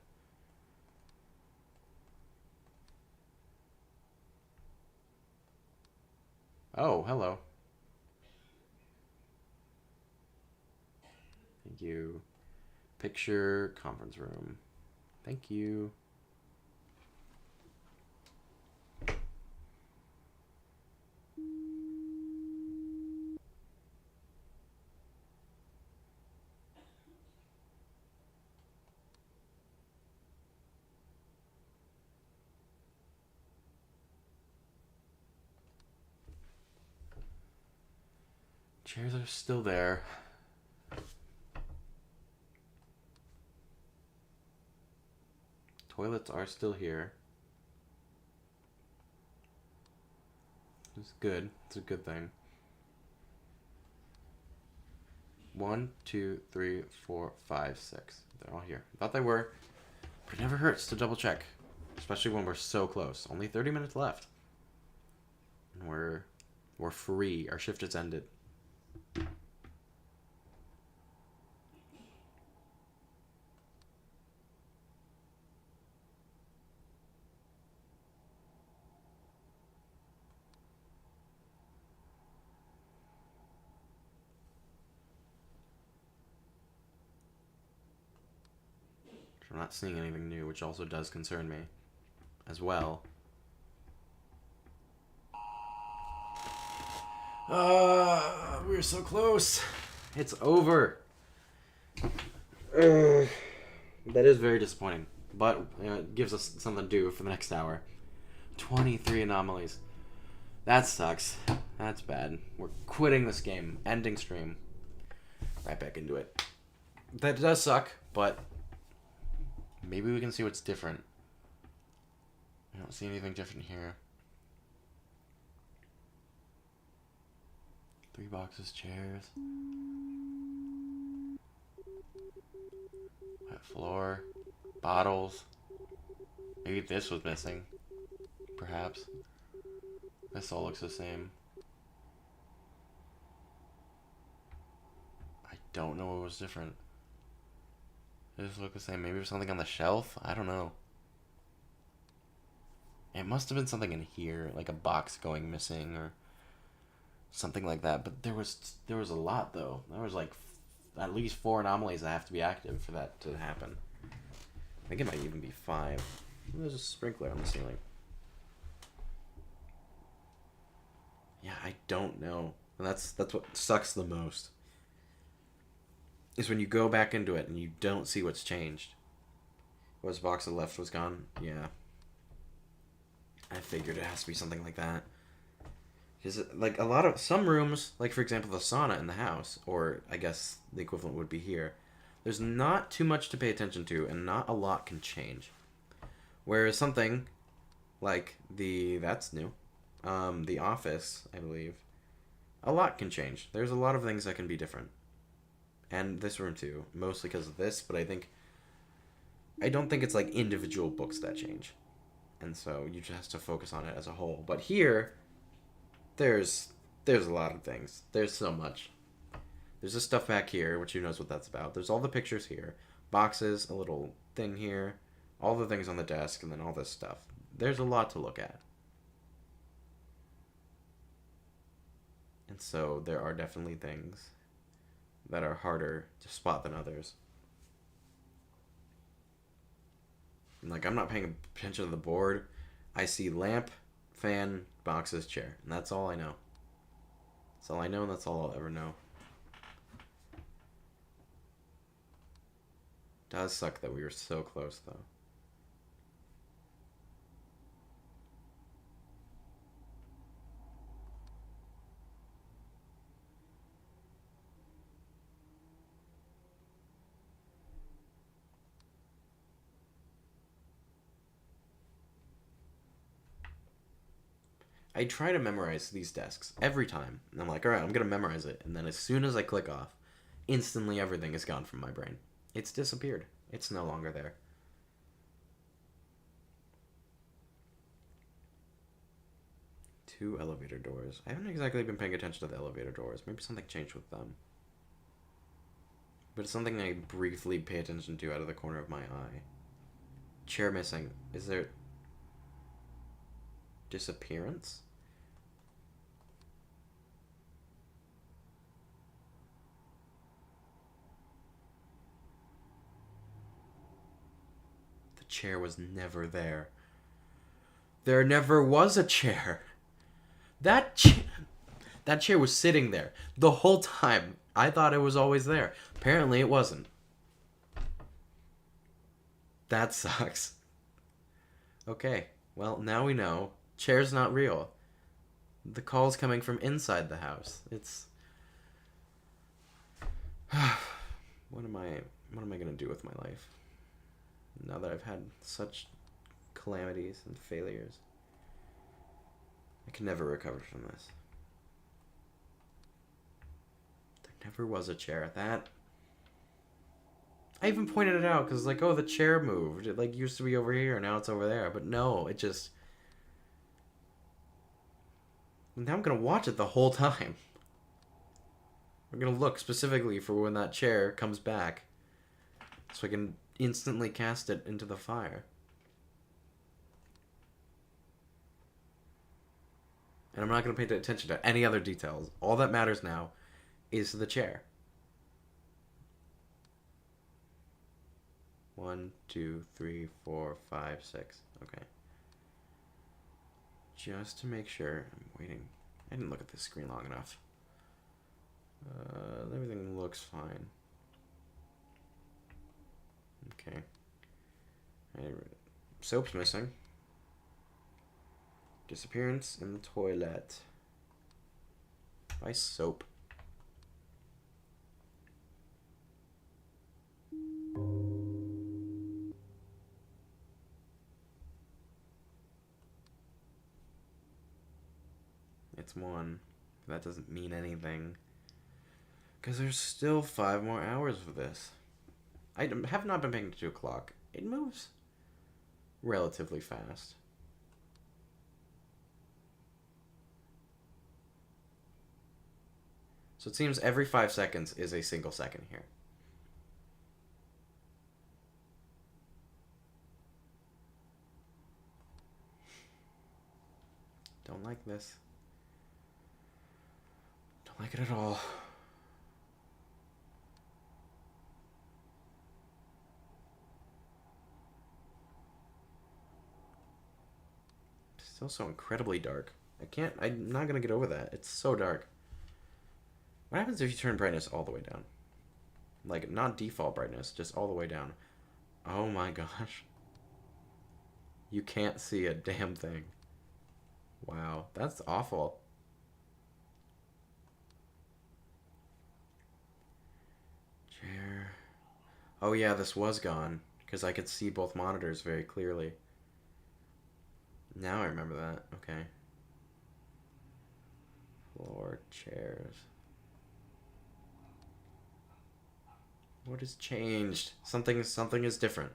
Oh, hello. Thank you. Picture, conference room. Thank you. Chairs are still there. Toilets are still here. It's good. It's a good thing. 1, 2, 3, 4, 5, 6. They're all here. I thought they were, but it never hurts to double check, especially when we're so close. Only 30 minutes left, and we're free. Our shift has ended. I'm not seeing anything new, which also does concern me as well. We're so close. It's over. That is very disappointing, but it gives us something to do for the next hour. 23 anomalies. That sucks. That's bad. We're quitting this game. Ending stream. Right back into it. That does suck, but maybe we can see what's different. I don't see anything different here. 3 boxes, chairs. Wet floor. Bottles. Maybe this was missing. Perhaps. This all looks the same. I don't know what was different. They just look the same. Maybe it was something on the shelf? I don't know. It must have been something in here, like a box going missing or something like that. But there was a lot though. There was like at least 4 anomalies that have to be active for that to happen. I think it might even be 5. There's a sprinkler on the ceiling. Yeah, I don't know. And that's what sucks the most. Is when you go back into it and you don't see what's changed. Was the box on the left was gone? Yeah. I figured it has to be something like that. Because, like, a lot of... Some rooms, like, for example, the sauna in the house, or I guess the equivalent would be here, there's not too much to pay attention to, and not a lot can change. Whereas something like the... That's new. The office, I believe. A lot can change. There's a lot of things that can be different. And this room, too. Mostly because of this, but I don't think it's, like, individual books that change. And so you just have to focus on it as a whole. But here... There's a lot of things. There's so much. There's this stuff back here, which who knows what that's about. There's all the pictures here. Boxes, a little thing here. All the things on the desk, and then all this stuff. There's a lot to look at. And so there are definitely things that are harder to spot than others. And like, I'm not paying attention to the board. I see lamp, fan, boxes, chair. And that's all I know. That's all I know, and that's all I'll ever know. Does suck that we were so close, though. I try to memorize these desks every time. And I'm like, alright, I'm going to memorize it. And then as soon as I click off, instantly everything is gone from my brain. It's disappeared. It's no longer there. Two elevator doors. I haven't exactly been paying attention to the elevator doors. Maybe something changed with them. But it's something I briefly pay attention to out of the corner of my eye. Chair missing. Is there... disappearance? The chair was never there. There never was a chair. That chair was sitting there the whole time. I thought it was always there. Apparently it wasn't. That sucks. Okay, well, now we know. Chair's not real. The call's coming from inside the house. It's... What am I gonna do with my life? Now that I've had such calamities and failures. I can never recover from this. There never was a chair. That... I even pointed it out, because, like, oh, the chair moved. It, like, used to be over here, now it's over there. But no, it just... Now I'm going to watch it the whole time. I'm going to look specifically for when that chair comes back, so I can instantly cast it into the fire. And I'm not going to pay attention to any other details. All that matters now is the chair. 1, 2, 3, 4, 5, 6. Okay. Just to make sure. I'm waiting. I didn't look at this screen long enough. Everything looks fine. Okay. Soap's missing. Disappearance in the toilet. Why soap? It's 1. That doesn't mean anything. Because there's still 5 more hours of this. I have not been paying attention to a clock. It moves relatively fast. So it seems every 5 seconds is a single second here. Don't like this. Don't like it at all. Still so incredibly dark. I'm not gonna get over that. It's so dark. What happens if you turn brightness all the way down? Like, not default brightness, just all the way down. Oh my gosh. You can't see a damn thing. Wow, that's awful. Chair. Oh yeah, this was gone because I could see both monitors very clearly. Now I remember that. Okay. Floor, chairs. What has changed? Something is different.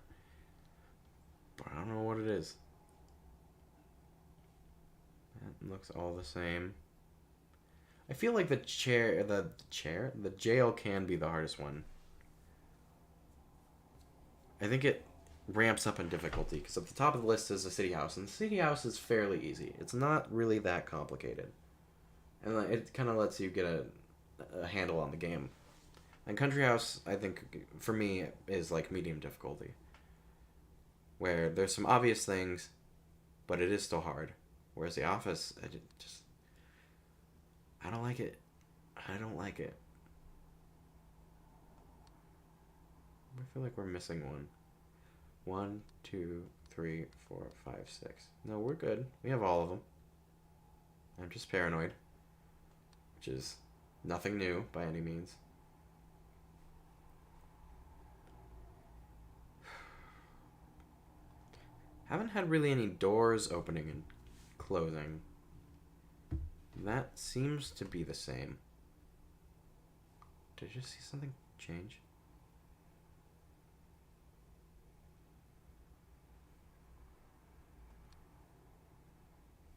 But I don't know what it is. That looks all the same. I feel like the jail can be the hardest one. I think it ramps up in difficulty because at the top of the list is the city house, and the city house is fairly easy. It's not really that complicated, and it kind of lets you get a handle on the game. And country house, I think, for me, is like medium difficulty, where there's some obvious things, but it is still hard. Whereas the office, I don't like it. I don't like it. I feel like we're missing one. 1, 2, 3, 4, 5, 6. No, we're good. We have all of them. I'm just paranoid, which is nothing new by any means. Haven't had really any doors opening and closing. That seems to be the same. Did you see something change?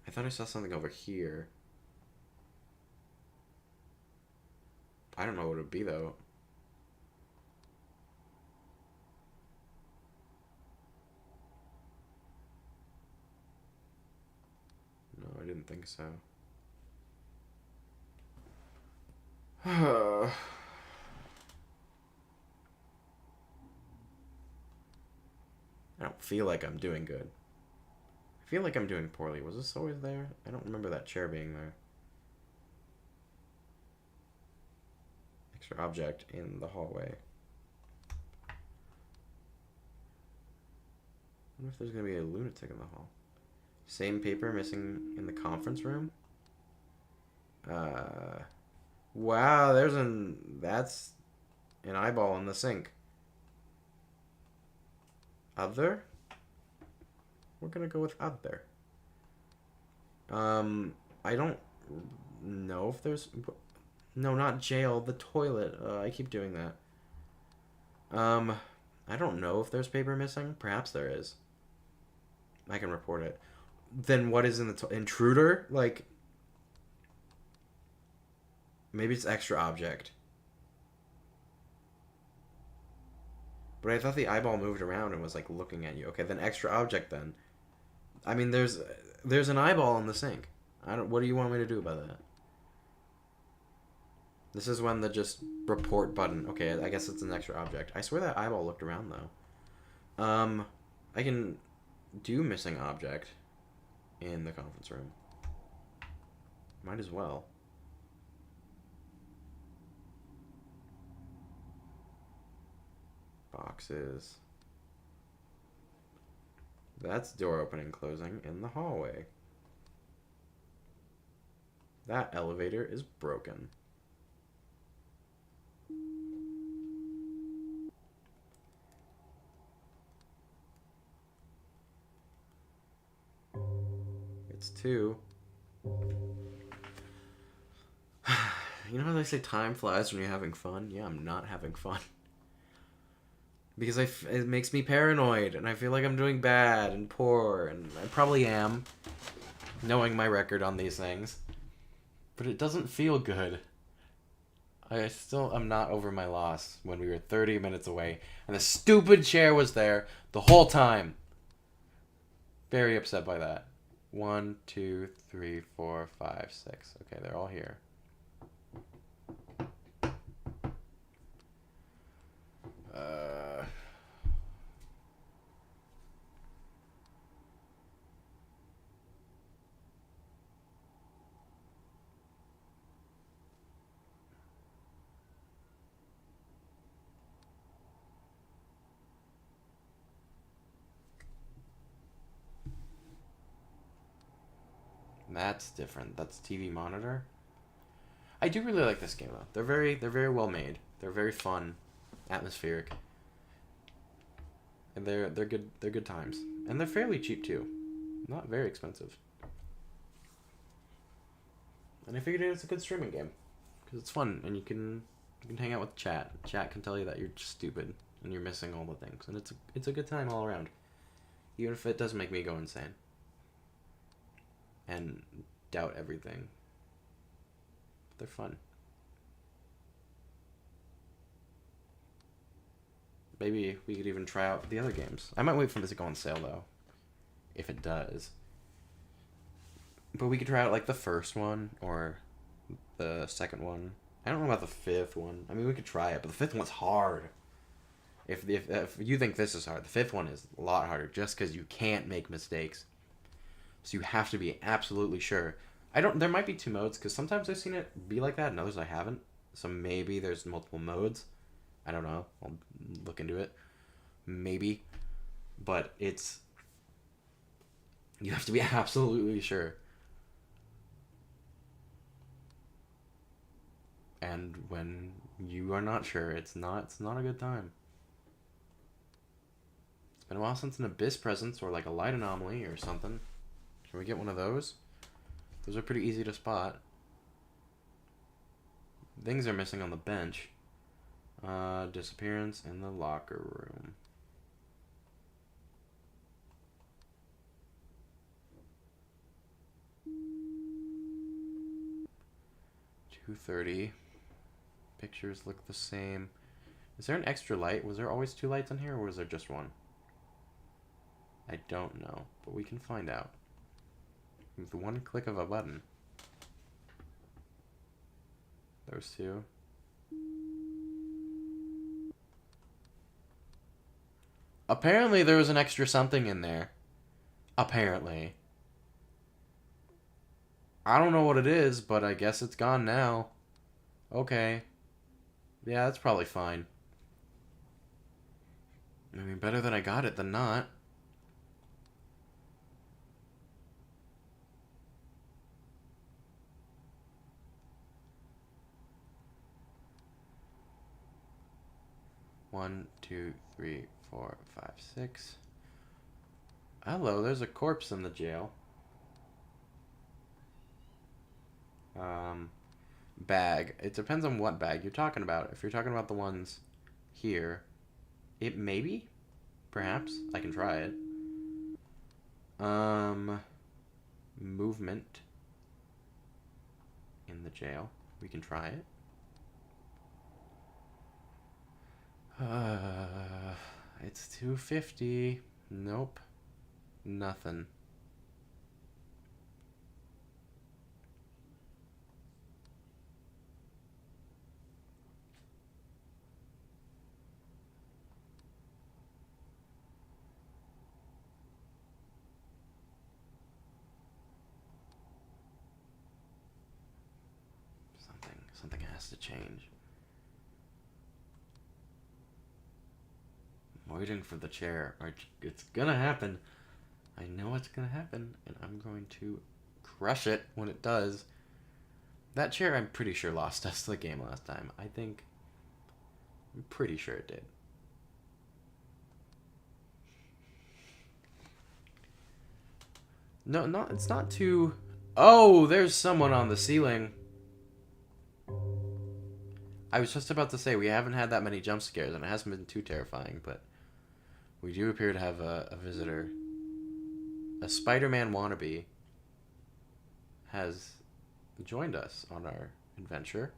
I thought I saw something over here. I don't know what it would be though. No, I didn't think so. I don't feel like I'm doing good. I feel like I'm doing poorly. Was this always there? I don't remember that chair being there. Extra object in the hallway. I wonder if there's gonna be a lunatic in the hall. Same paper missing in the conference room? Wow, that's an eyeball in the sink. Other? We're gonna go with other. I don't know if there's... No, not jail, the toilet. I keep doing that. I don't know if there's paper missing. Perhaps there is. I can report it. Then what is in the intruder? Like, maybe it's extra object. But I thought the eyeball moved around and was like looking at you. Okay, then extra object then. I mean, there's an eyeball in the sink. I don't. What do you want me to do about that? This is when the just report button. Okay, I guess it's an extra object. I swear that eyeball looked around though. I can do missing object in the conference room. Might as well. Boxes. That's door opening closing in the hallway. That elevator is broken. It's 2. You know how they say time flies when you're having fun? Yeah, I'm not having fun. Because it makes me paranoid, and I feel like I'm doing bad and poor, and I probably am, knowing my record on these things. But it doesn't feel good. I still am not over my loss when we were 30 minutes away, and the stupid chair was there the whole time. Very upset by that. 1, 2, 3, 4, 5, 6. Okay, they're all here. That's different. That's TV monitor. I do really like this game though. They're very well made. They're very fun, atmospheric, and they're good times. And they're fairly cheap too. Not very expensive. And I figured it's a good streaming game because it's fun and you can hang out with chat. Chat can tell you that you're stupid and you're missing all the things, and it's a good time all around. Even if it does make me go insane and doubt everything. They're fun. Maybe we could even try out the other games. I might wait for this to go on sale though, if it does. But we could try out like the first one or the second one. I don't know about the fifth one. I mean, we could try it, but the fifth one's hard. If you think this is hard, the fifth one is a lot harder just because you can't make mistakes. So you have to be absolutely sure. There might be two modes because sometimes I've seen it be like that and others I haven't. So maybe there's multiple modes. I don't know. I'll look into it. Maybe. But you have to be absolutely sure. And when you are not sure, it's not a good time. It's been a while since an Abyss presence or like a light anomaly or something. Can we get one of those? Those are pretty easy to spot. Things are missing on the bench. Disappearance in the locker room. $230. Pictures look the same. Is there an extra light? Was there always two lights in here, or was there just one? I don't know, but we can find out. With one click of a button. Those two. Apparently there was an extra something in there. Apparently. I don't know what it is, but I guess it's gone now. Okay. Yeah, that's probably fine. I mean, better that I got it than not. One, two, three, 4, 5, 6. Hello, there's a corpse in the jail. Bag. It depends on what bag you're talking about. If you're talking about the ones here, it maybe, perhaps, I can try it. Movement in the jail. We can try it. It's 250. Nope. Nothing. Something has to change. I'm waiting for the chair. It's gonna happen. I know it's gonna happen, and I'm going to crush it when it does. That chair, I'm pretty sure, lost us the game last time. I'm pretty sure it did. No, it's not too... Oh, there's someone on the ceiling. I was just about to say, we haven't had that many jump scares, and it hasn't been too terrifying, but we do appear to have a visitor. A Spider-Man wannabe has joined us on our adventure.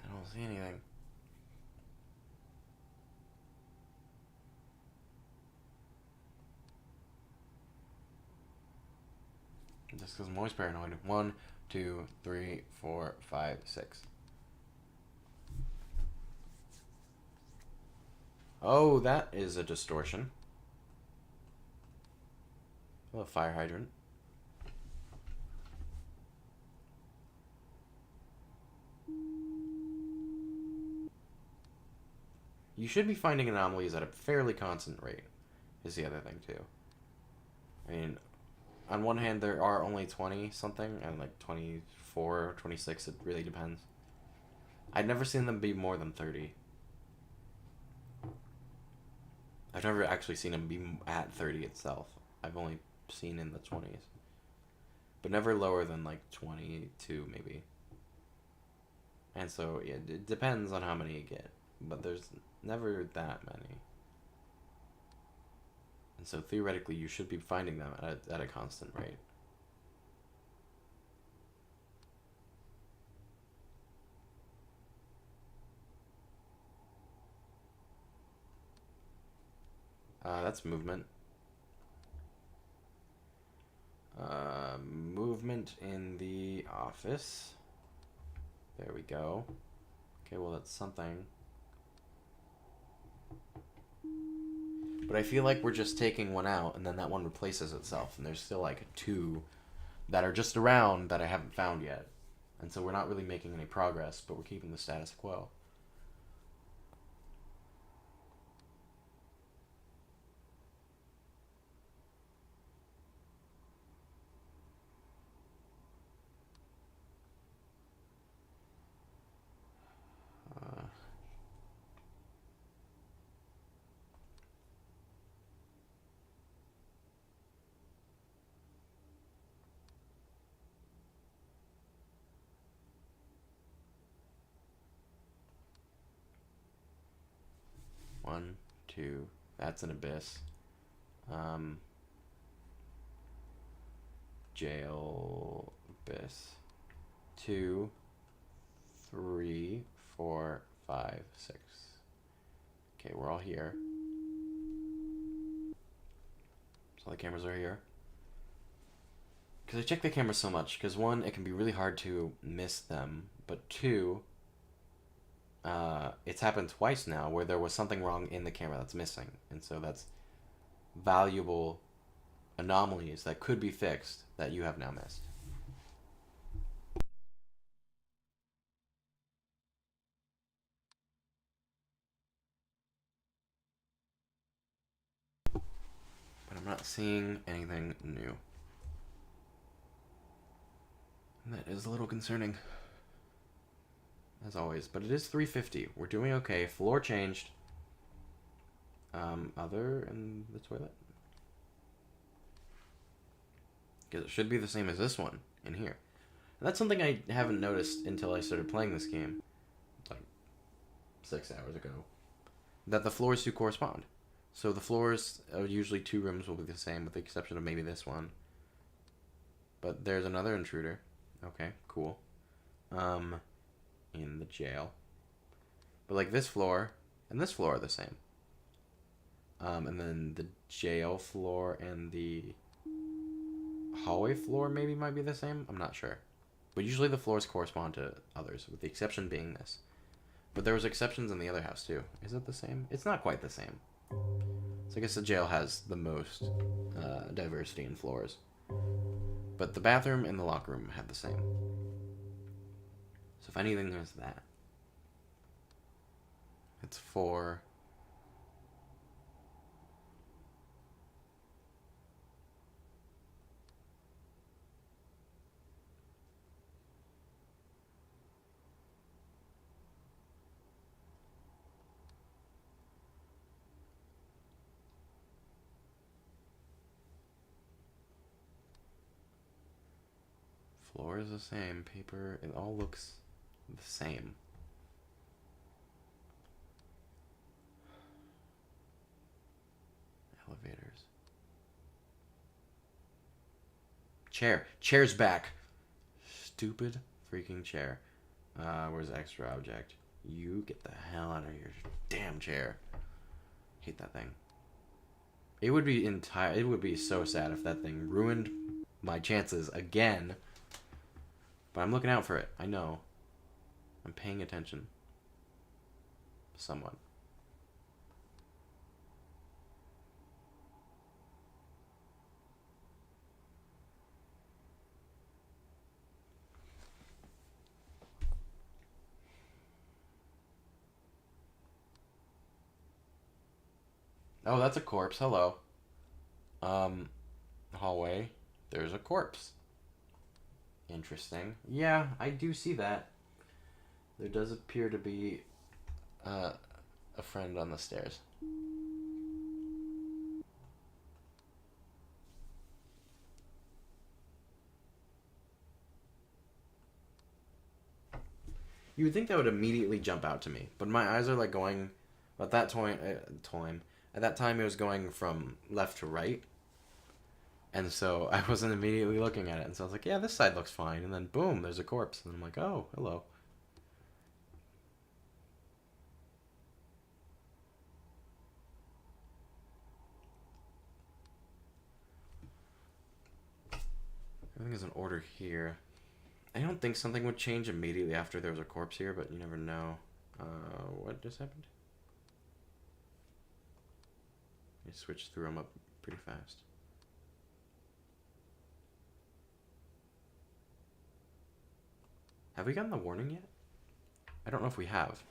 I don't see anything. Just because I'm always paranoid. 1, 2, 3, 4, 5, 6. Oh, that is a distortion. A fire hydrant. You should be finding anomalies at a fairly constant rate, is the other thing, too. I mean, on one hand, there are only 20 something, and like 24 or 26, it really depends. I've never seen them be more than 30. I've never actually seen them be at 30 itself. I've only seen in the 20s. But never lower than like 22, maybe. And so, yeah, it depends on how many you get. But there's never that many. And so theoretically, you should be finding them at a constant rate. That's movement. Movement in the office. There we go. Okay, well, that's something. But I feel like we're just taking one out, and then that one replaces itself, and there's still like 2 that are just around that I haven't found yet. And so we're not really making any progress, but we're keeping the status quo. Uh, 1, 2. That's an abyss. Jail abyss. 2, 3, 4, 5, 6. Okay, we're all here. So the cameras are here. Because I check the cameras so much. Because 1, it can be really hard to miss them. But 2, it's happened twice now where there was something wrong in the camera that's missing. And so that's valuable anomalies that could be fixed that you have now missed. But I'm not seeing anything new. And that is a little concerning. As always. But it is 3:50. We're doing okay. Floor changed. Other in the toilet? Because it should be the same as this one in here. And that's something I haven't noticed until I started playing this game. Like 6 hours ago. That the floors do correspond. So the floors, usually 2 rooms will be the same, with the exception of maybe this one. But there's another intruder. Okay, cool. In the jail. But like this floor and this floor are the same. And then the jail floor and the hallway floor maybe might be the same. I'm not sure. But usually the floors correspond to others, with the exception being this. But there was exceptions in the other house too. Is it the same? It's not quite the same. So I guess the jail has the most diversity in floors. But the bathroom and the locker room have the same. So if anything, there's that. It's 4. Floor is the same. Paper, it all looks the same. Elevators. Chair. Chair's back. Stupid freaking chair. Where's extra object? You get the hell out of your damn chair. Hate that thing. It would be so sad if that thing ruined my chances again. But I'm looking out for it. I know. I'm paying attention. Somewhat. Oh, that's a corpse. Hello. Hallway. There's a corpse. Interesting. Yeah, I do see that. There does appear to be a friend on the stairs. You would think that would immediately jump out to me, but my eyes are like going. At that at that time, it was going from left to right, and so I wasn't immediately looking at it. And so I was like, "Yeah, this side looks fine." And then boom, there's a corpse, and I'm like, "Oh, hello." Everything is in order here. I don't think something would change immediately after there was a corpse here, but you never know. What just happened? I switched through them up pretty fast. Have we gotten the warning yet? I don't know if we have.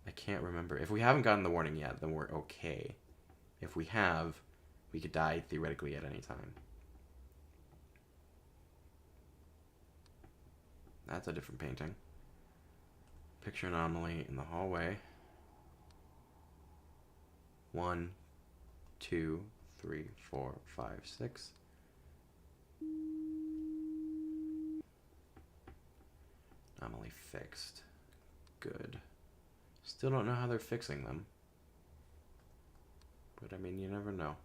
I can't remember. If we haven't gotten the warning yet, then we're okay. If we have, we could die theoretically at any time. That's a different painting. Picture anomaly in the hallway. 1, 2, 3, 4, 5, 6. Anomaly fixed. Good. Still don't know how they're fixing them. But I mean, you never know.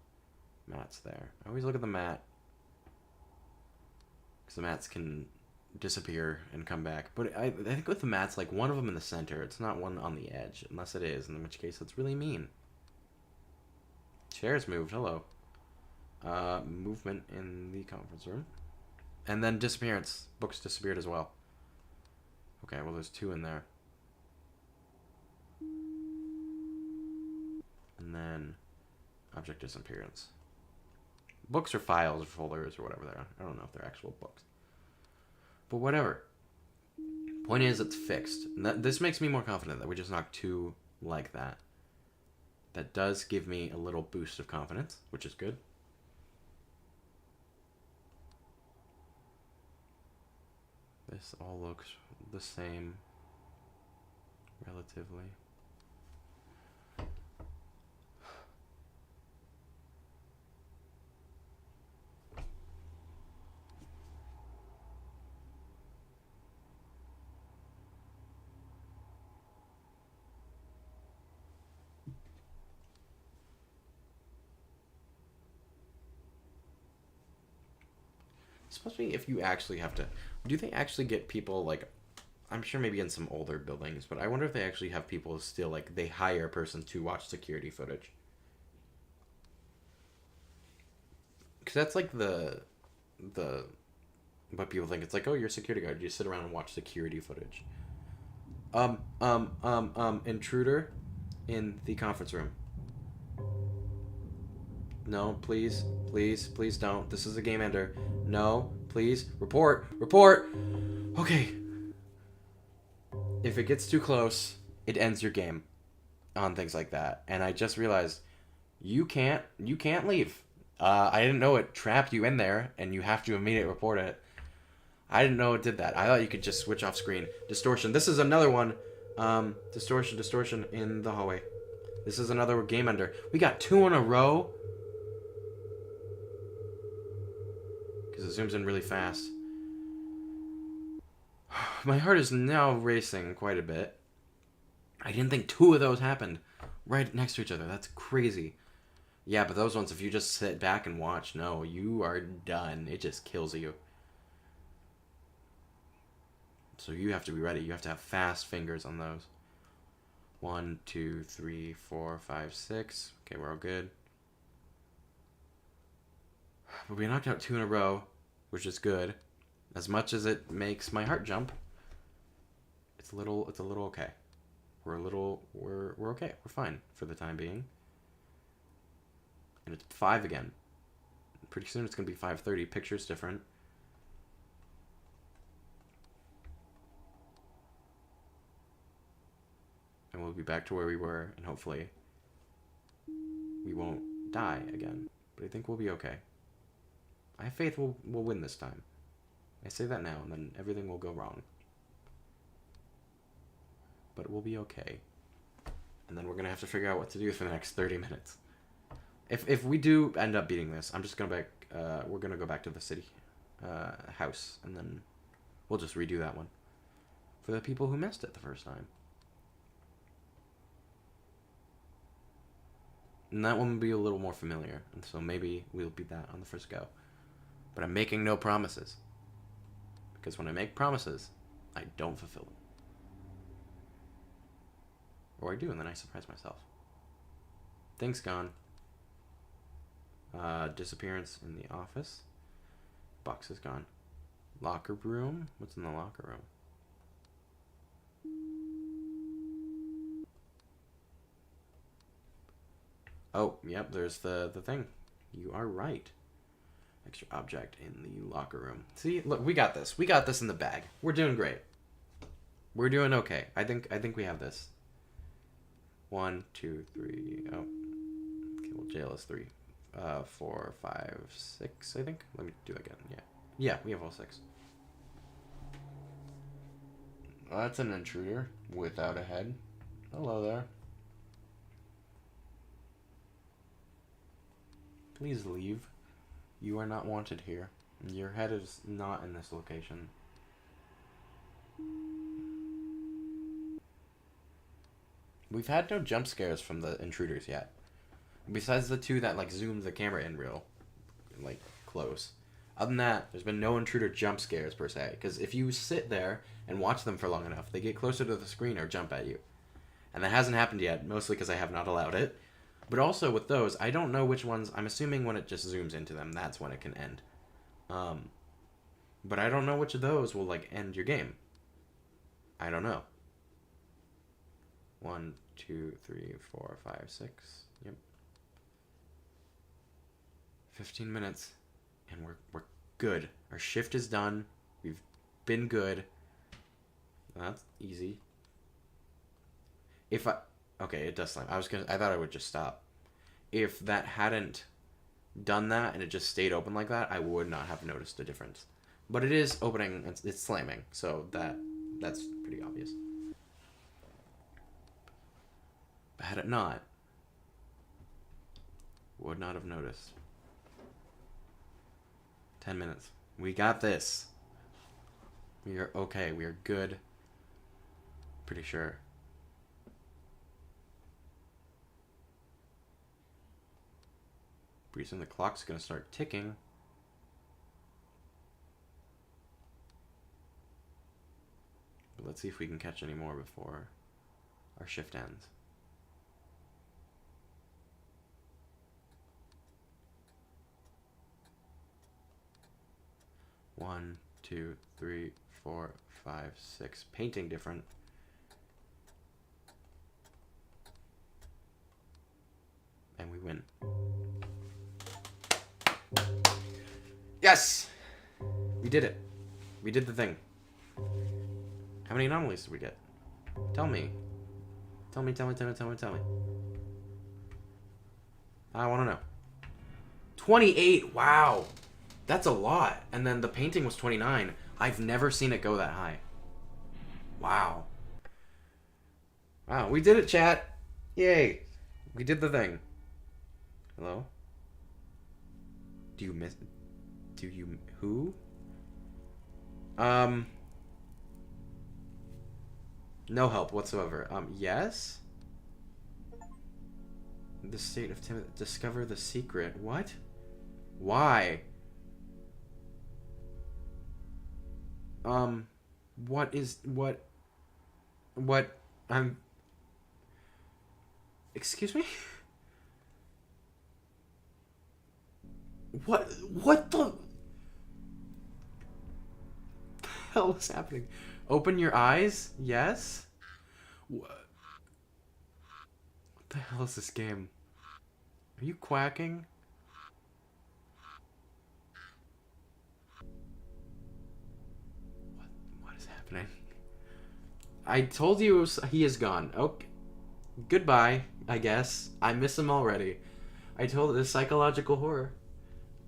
Mat's there. I always look at the mat. Because the mats can disappear and come back. But I think with the mats, like one of them in the center. It's not one on the edge. Unless it is, in which case it's really mean. Chairs moved. Hello. Movement in the conference room. And then disappearance. Books disappeared as well. Okay, well there's 2 in there. And then object disappearance. Books or files or folders or whatever they are. I don't know if they're actual books. But whatever. Point is, it's fixed. This makes me more confident that we just knocked 2 like that. That does give me a little boost of confidence, which is good. This all looks the same, relatively. Especially if you actually have to... Do they actually get people, like... I'm sure maybe in some older buildings, but I wonder if they actually have people still, like, they hire a person to watch security footage. Because that's, like, the... What people think. It's like, oh, you're a security guard. You sit around and watch security footage. Intruder in the conference room. No, please, please, please don't. This is a game ender. No, please, report, report. Okay. If it gets too close, it ends your game on things like that. And I just realized you can't leave. I didn't know it trapped you in there and you have to immediately report it. I didn't know it did that. I thought you could just switch off screen. Distortion. This is another one. Distortion in the hallway. This is another game ender. We got 2 in a row. Because it zooms in really fast. My heart is now racing quite a bit. I didn't think 2 of those happened right next to each other. That's crazy. Yeah, but those ones, if you just sit back and watch, no, you are done. It just kills you. So you have to be ready. You have to have fast fingers on those. 1, 2, 3, 4, 5, 6. Okay, we're all good. But we knocked out 2 in a row, which is good. As much as it makes my heart jump, it's a little okay. We're okay. We're fine for the time being. And it's 5 again. Pretty soon it's gonna be 5:30. Picture's different. And we'll be back to where we were, and hopefully we won't die again. But I think we'll be okay. I have faith we'll win this time. I say that now, and then everything will go wrong. But we'll be okay. And then we're gonna have to figure out what to do for the next 30 minutes. If we do end up beating this, I'm just gonna we're gonna go back to the city house, and then we'll just redo that one for the people who missed it the first time. And that one will be a little more familiar, and so maybe we'll beat that on the first go. But I'm making no promises. Because when I make promises, I don't fulfill them. Or I do, and then I surprise myself. Things gone. Disappearance in the office. Box is gone. Locker room? What's in the locker room? Oh, yep, there's the thing. You are right. Extra object in the locker room. See, look, we got this. We got this in the bag. We're doing great. We're doing okay. I think we have this. 1, 2, 3. Oh. Okay, well, jail is 3. 4, 5, 6, I think. Let me do that again. Yeah. Yeah, we have all 6. Oh, that's an intruder without a head. Hello there. Please leave. You are not wanted here. Your head is not in this location. We've had no jump scares from the intruders yet. Besides the 2 that, like, zoomed the camera in real, like, close. Other than that, there's been no intruder jump scares, per se. Because if you sit there and watch them for long enough, they get closer to the screen or jump at you. And that hasn't happened yet, mostly because I have not allowed it. But also with those, I don't know which ones. I'm assuming when it just zooms into them, that's when it can end. But I don't know which of those will, like, end your game. I don't know. 1, 2, 3, 4, 5, 6. Yep. 15 minutes, and we're good. Our shift is done. We've been good. That's easy. Okay, it does slam. I thought I would just stop. If that hadn't done that and it just stayed open like that, I would not have noticed a difference. But it is opening, it's slamming, so that's pretty obvious. But had it not, would not have noticed. 10 minutes. We got this. We are okay. We are good. Pretty sure. Pretty soon the clock's gonna start ticking. But let's see if we can catch any more before our shift ends. One, 2, 3, 4, 5, 6. Painting different. And we win. Yes! We did it. We did the thing. How many anomalies did we get? Tell me. Tell me. I want to know. 28! Wow! That's a lot. And then the painting was 29. I've never seen it go that high. Wow. Wow, we did it, chat. Yay. We did the thing. Hello? Who? No help whatsoever. Yes? The state of Timothy. Discover the secret. What? Why? What? Excuse me? What? What the hell is happening? Open your eyes? Yes? What the hell is this game? Are you quacking? What? What is happening? I told you he is gone. Okay. Goodbye, I guess. I miss him already. I told this psychological horror,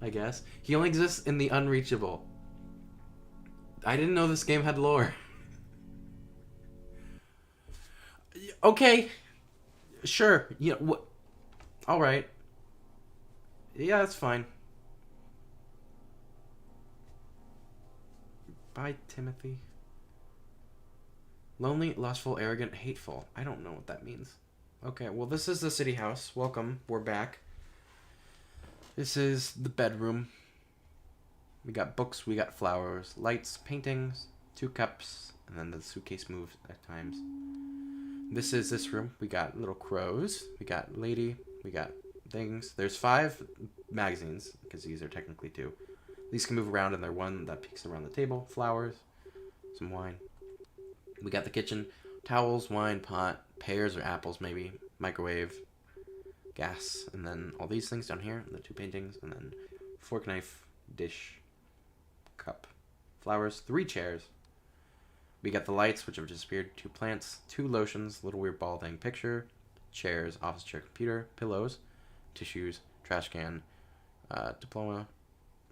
I guess. He only exists in the unreachable. I didn't know this game had lore. Okay, sure. Yeah, what? All right. Yeah, that's fine. Bye, Timothy. Lonely, lustful, arrogant, hateful. I don't know what that means. Okay, well, this is the city house. Welcome. We're back. This is the bedroom. We got books, we got flowers, lights, paintings, 2 cups, and then the suitcase moves at times. This is this room. We got little crows. We got lady. We got things. There's 5 magazines, because these are technically 2. These can move around, and they're 1 that peeks around the table. Flowers, some wine. We got the kitchen. Towels, wine, pot, pears or apples maybe, microwave, gas, and then all these things down here, the 2 paintings, and then fork, knife, dish, cup, flowers, 3 chairs. We got the lights, which have disappeared, 2 plants, 2 lotions, little weird ball thing picture, chairs, office chair, computer, pillows, tissues, trash can, diploma,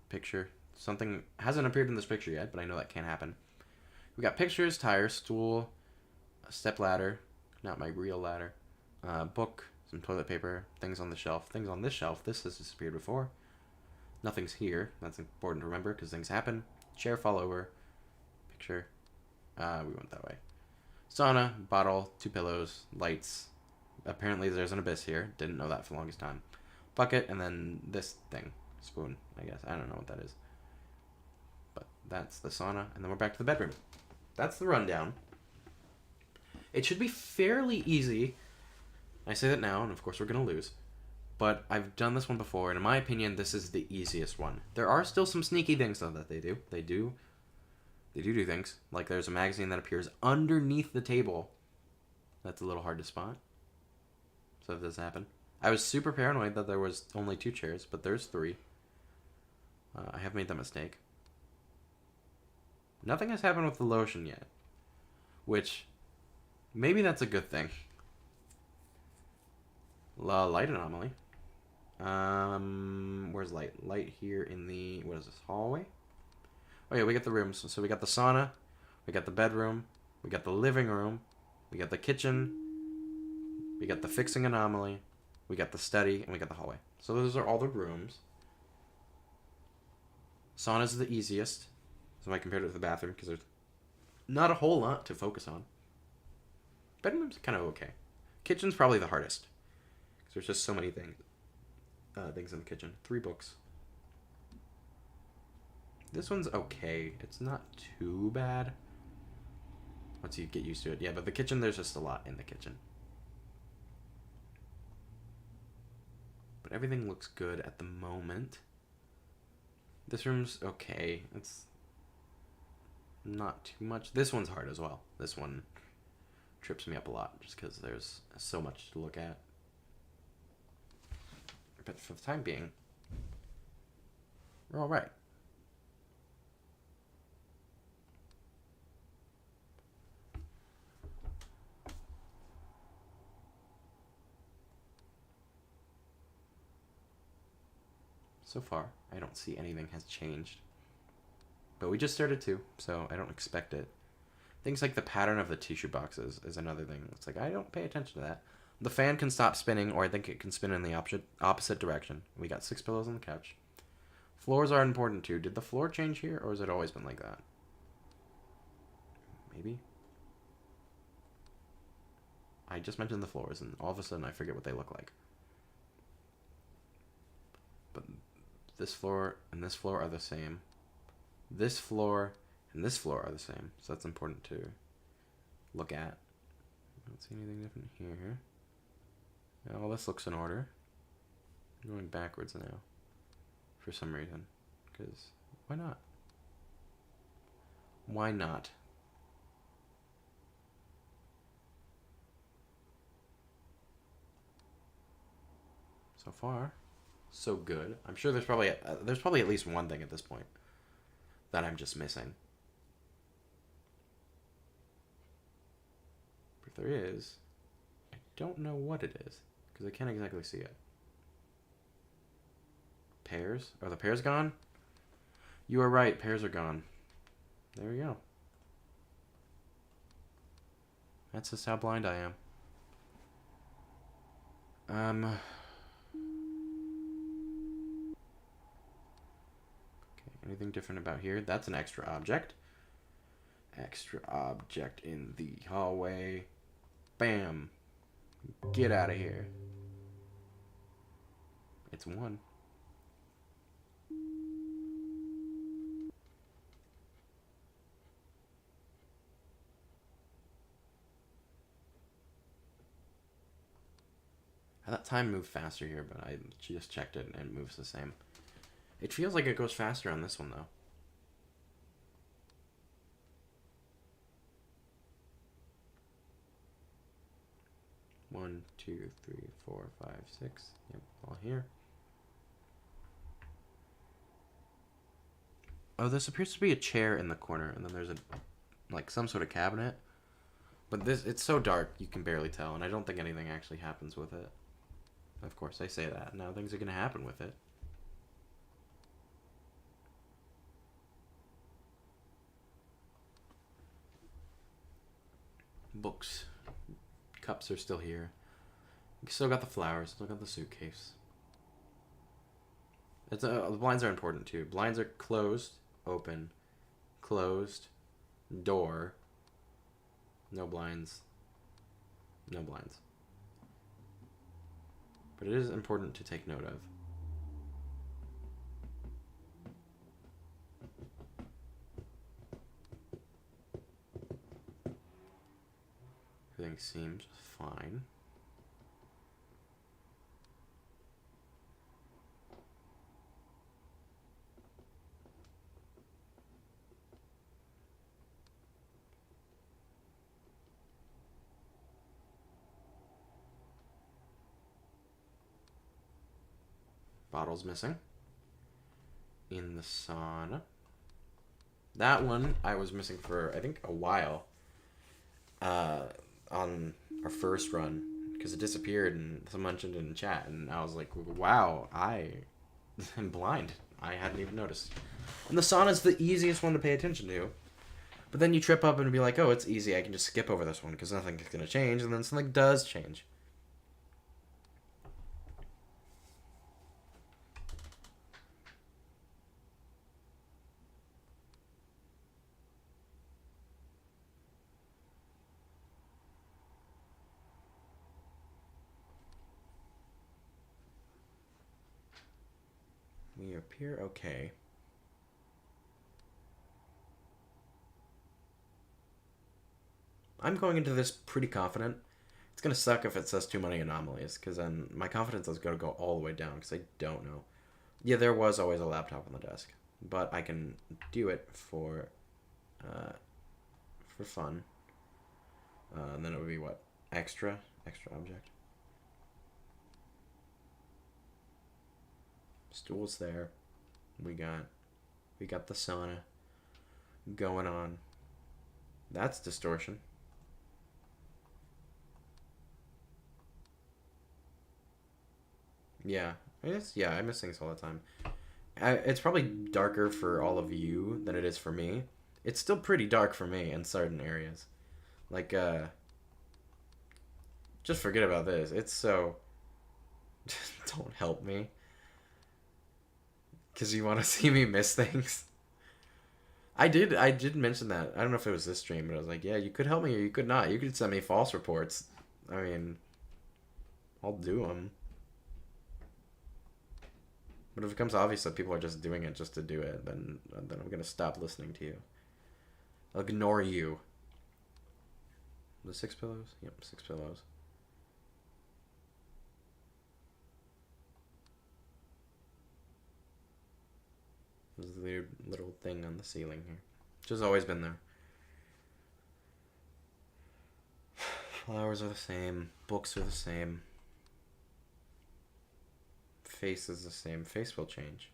picture. Something hasn't appeared in this picture yet, but I know that can't happen. We got pictures, tires, stool, a step ladder, not my real ladder, book, some toilet paper, things on the shelf, things on this shelf. This has disappeared before. Nothing's here. That's important to remember because things happen. Chair fall over, picture. We went that way. Sauna, bottle, 2 pillows, lights. Apparently there's an abyss here. Didn't know that for the longest time. Bucket, and then this thing. Spoon, I guess. I don't know what that is. But that's the sauna, and then we're back to the bedroom. That's the rundown. It should be fairly easy. I say that now, and of course we're going to lose. But I've done this one before, and in my opinion, this is the easiest one. There are still some sneaky things, though, that they do. They do things. Like there's a magazine that appears underneath the table. That's a little hard to spot. So if this happen. I was super paranoid that there was only 2 chairs, but there's 3. I have made that mistake. Nothing has happened with the lotion yet. Which, maybe that's a good thing. Light anomaly. Where's light? Light here in the, what is this, hallway? Oh yeah, we got the rooms. So we got the sauna, we got the bedroom, we got the living room, we got the kitchen, we got the fixing anomaly, we got the study, and we got the hallway. So those are all the rooms. Sauna's the easiest. So I compared it to the bathroom because there's not a whole lot to focus on. Bedroom's kind of okay. Kitchen's probably the hardest because there's just so many things in the kitchen. 3 books. This one's okay. It's not too bad once you get used to it. Yeah, but the kitchen, there's just a lot in the kitchen. But everything looks good at the moment. This room's okay. It's not too much. This one's hard as well. This one trips me up a lot just because there's so much to look at. But for the time being, we're all right. So far, I don't see anything has changed. But we just started too, so I don't expect it. Things like the pattern of the tissue boxes is another thing. It's like, I don't pay attention to that. The fan can stop spinning, or I think it can spin in the opposite direction. We got 6 pillows on the couch. Floors are important too. Did the floor change here, or has it always been like that? Maybe? I just mentioned the floors, and all of a sudden I forget what they look like. But this floor and this floor are the same. This floor and this floor are the same, so that's important to look at. I don't see anything different here. All this looks in order. I'm going backwards now. for some reason. Because why not? Why not? So far, so good. I'm sure there's probably at least one thing at this point that I'm just missing. But if there is, I don't know what it is because I can't exactly see it. Pears? Are the pears gone? You are right. Pears are gone. There we go. That's just how blind I am. Okay, anything different about here? That's an extra object. Extra object in the hallway. Bam. Get out of here. It's one. I thought time moved faster here, but I just checked it and it moves the same. It feels like it goes faster on this one, though. One, two, three, four, five, six. Yep, all here. Oh, this appears to be a chair in the corner, and then there's like some sort of cabinet. But it's so dark you can barely tell, and I don't think anything actually happens with it. Of course, I say that. Now things are going to happen with it. Books. Cups are still here. You still got the flowers. Still got the suitcase. The blinds are important too. Blinds are closed, open, closed, door. No blinds. No blinds. But it is important to take note of. Everything seems fine. Bottle's missing. In the sauna. That one I was missing for, I think, a while. On our first run. Because it disappeared and someone mentioned it in chat. And I was like, wow, I am blind. I hadn't even noticed. And the sauna's the easiest one to pay attention to. But then you trip up and be like, oh, it's easy. I can just skip over this one because nothing's going to change. And then something does change. We appear okay. I'm going into this pretty confident. It's going to suck if it says too many anomalies, because then my confidence is going to go all the way down, because I don't know. Yeah, there was always a laptop on the desk, but I can do it for fun. And then it would be what? Extra object. Stools there. We got the sauna going on. That's distortion. Yeah, I miss things all the time. It's probably darker for all of you than it is for me. It's still pretty dark for me in certain areas. Like, just forget about this. It's so... Don't help me. Because you want to see me miss things. I did mention that. I don't know if it was this stream, but I was like, yeah, you could help me or you could not. You could send me false reports. I mean, I'll do them. But if it becomes obvious that people are just doing it just to do it, then I'm going to stop listening to you. I'll ignore you. The 6 pillows? Yep, 6 pillows. weird little thing on the ceiling here, which has always been there. Flowers are the same. Books are the same. Face is the same. Face will change.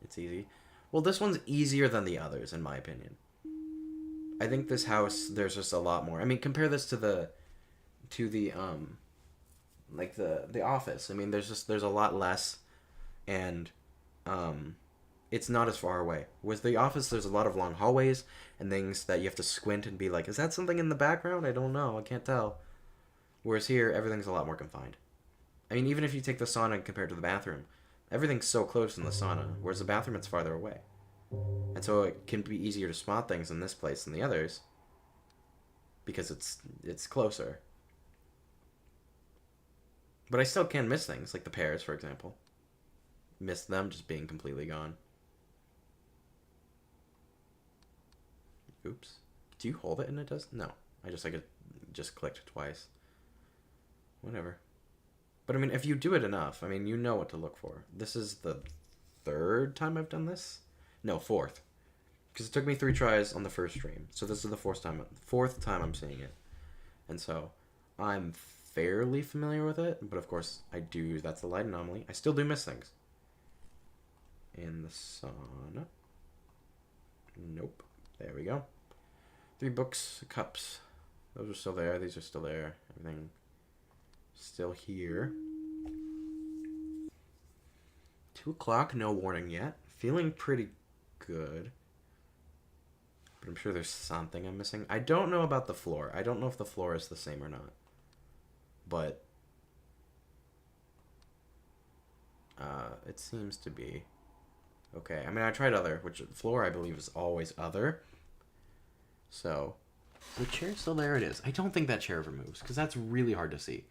It's easy. Well, this one's easier than the others, in my opinion. I think this house, there's just a lot more. I mean, compare this to the like the office. I mean, there's a lot less, and it's not as far away. With the office, there's a lot of long hallways and things that you have to squint and be like, is that something in the background? I don't know. I can't tell. Whereas here, everything's a lot more confined. I mean, even if you take the sauna compared to the bathroom, everything's so close in the sauna, whereas the bathroom, it's farther away. And so it can be easier to spot things in this place than the others because it's closer. But I still can miss things, like the pears, for example. Miss them just being completely gone. Oops. Do you hold it and it does? No. I just clicked twice. Whatever. But I mean, if you do it enough, I mean, you know what to look for. This is the third time I've done this? No, fourth. Because it took me 3 tries on the first stream. So this is the fourth time I'm seeing it. And so I'm fairly familiar with it. But of course, that's the light anomaly. I still do miss things. In the sauna. Nope. There we go. 3 books, cups. Those are still there. These are still there. Everything still here. 2 o'clock, no warning yet. Feeling pretty good. But I'm sure there's something I'm missing. I don't know about the floor. I don't know if the floor is the same or not. But it seems to be. Okay, I mean, I tried other, which floor I believe is always other. So, the chair's still there. It is. I don't think that chair ever moves, because that's really hard to see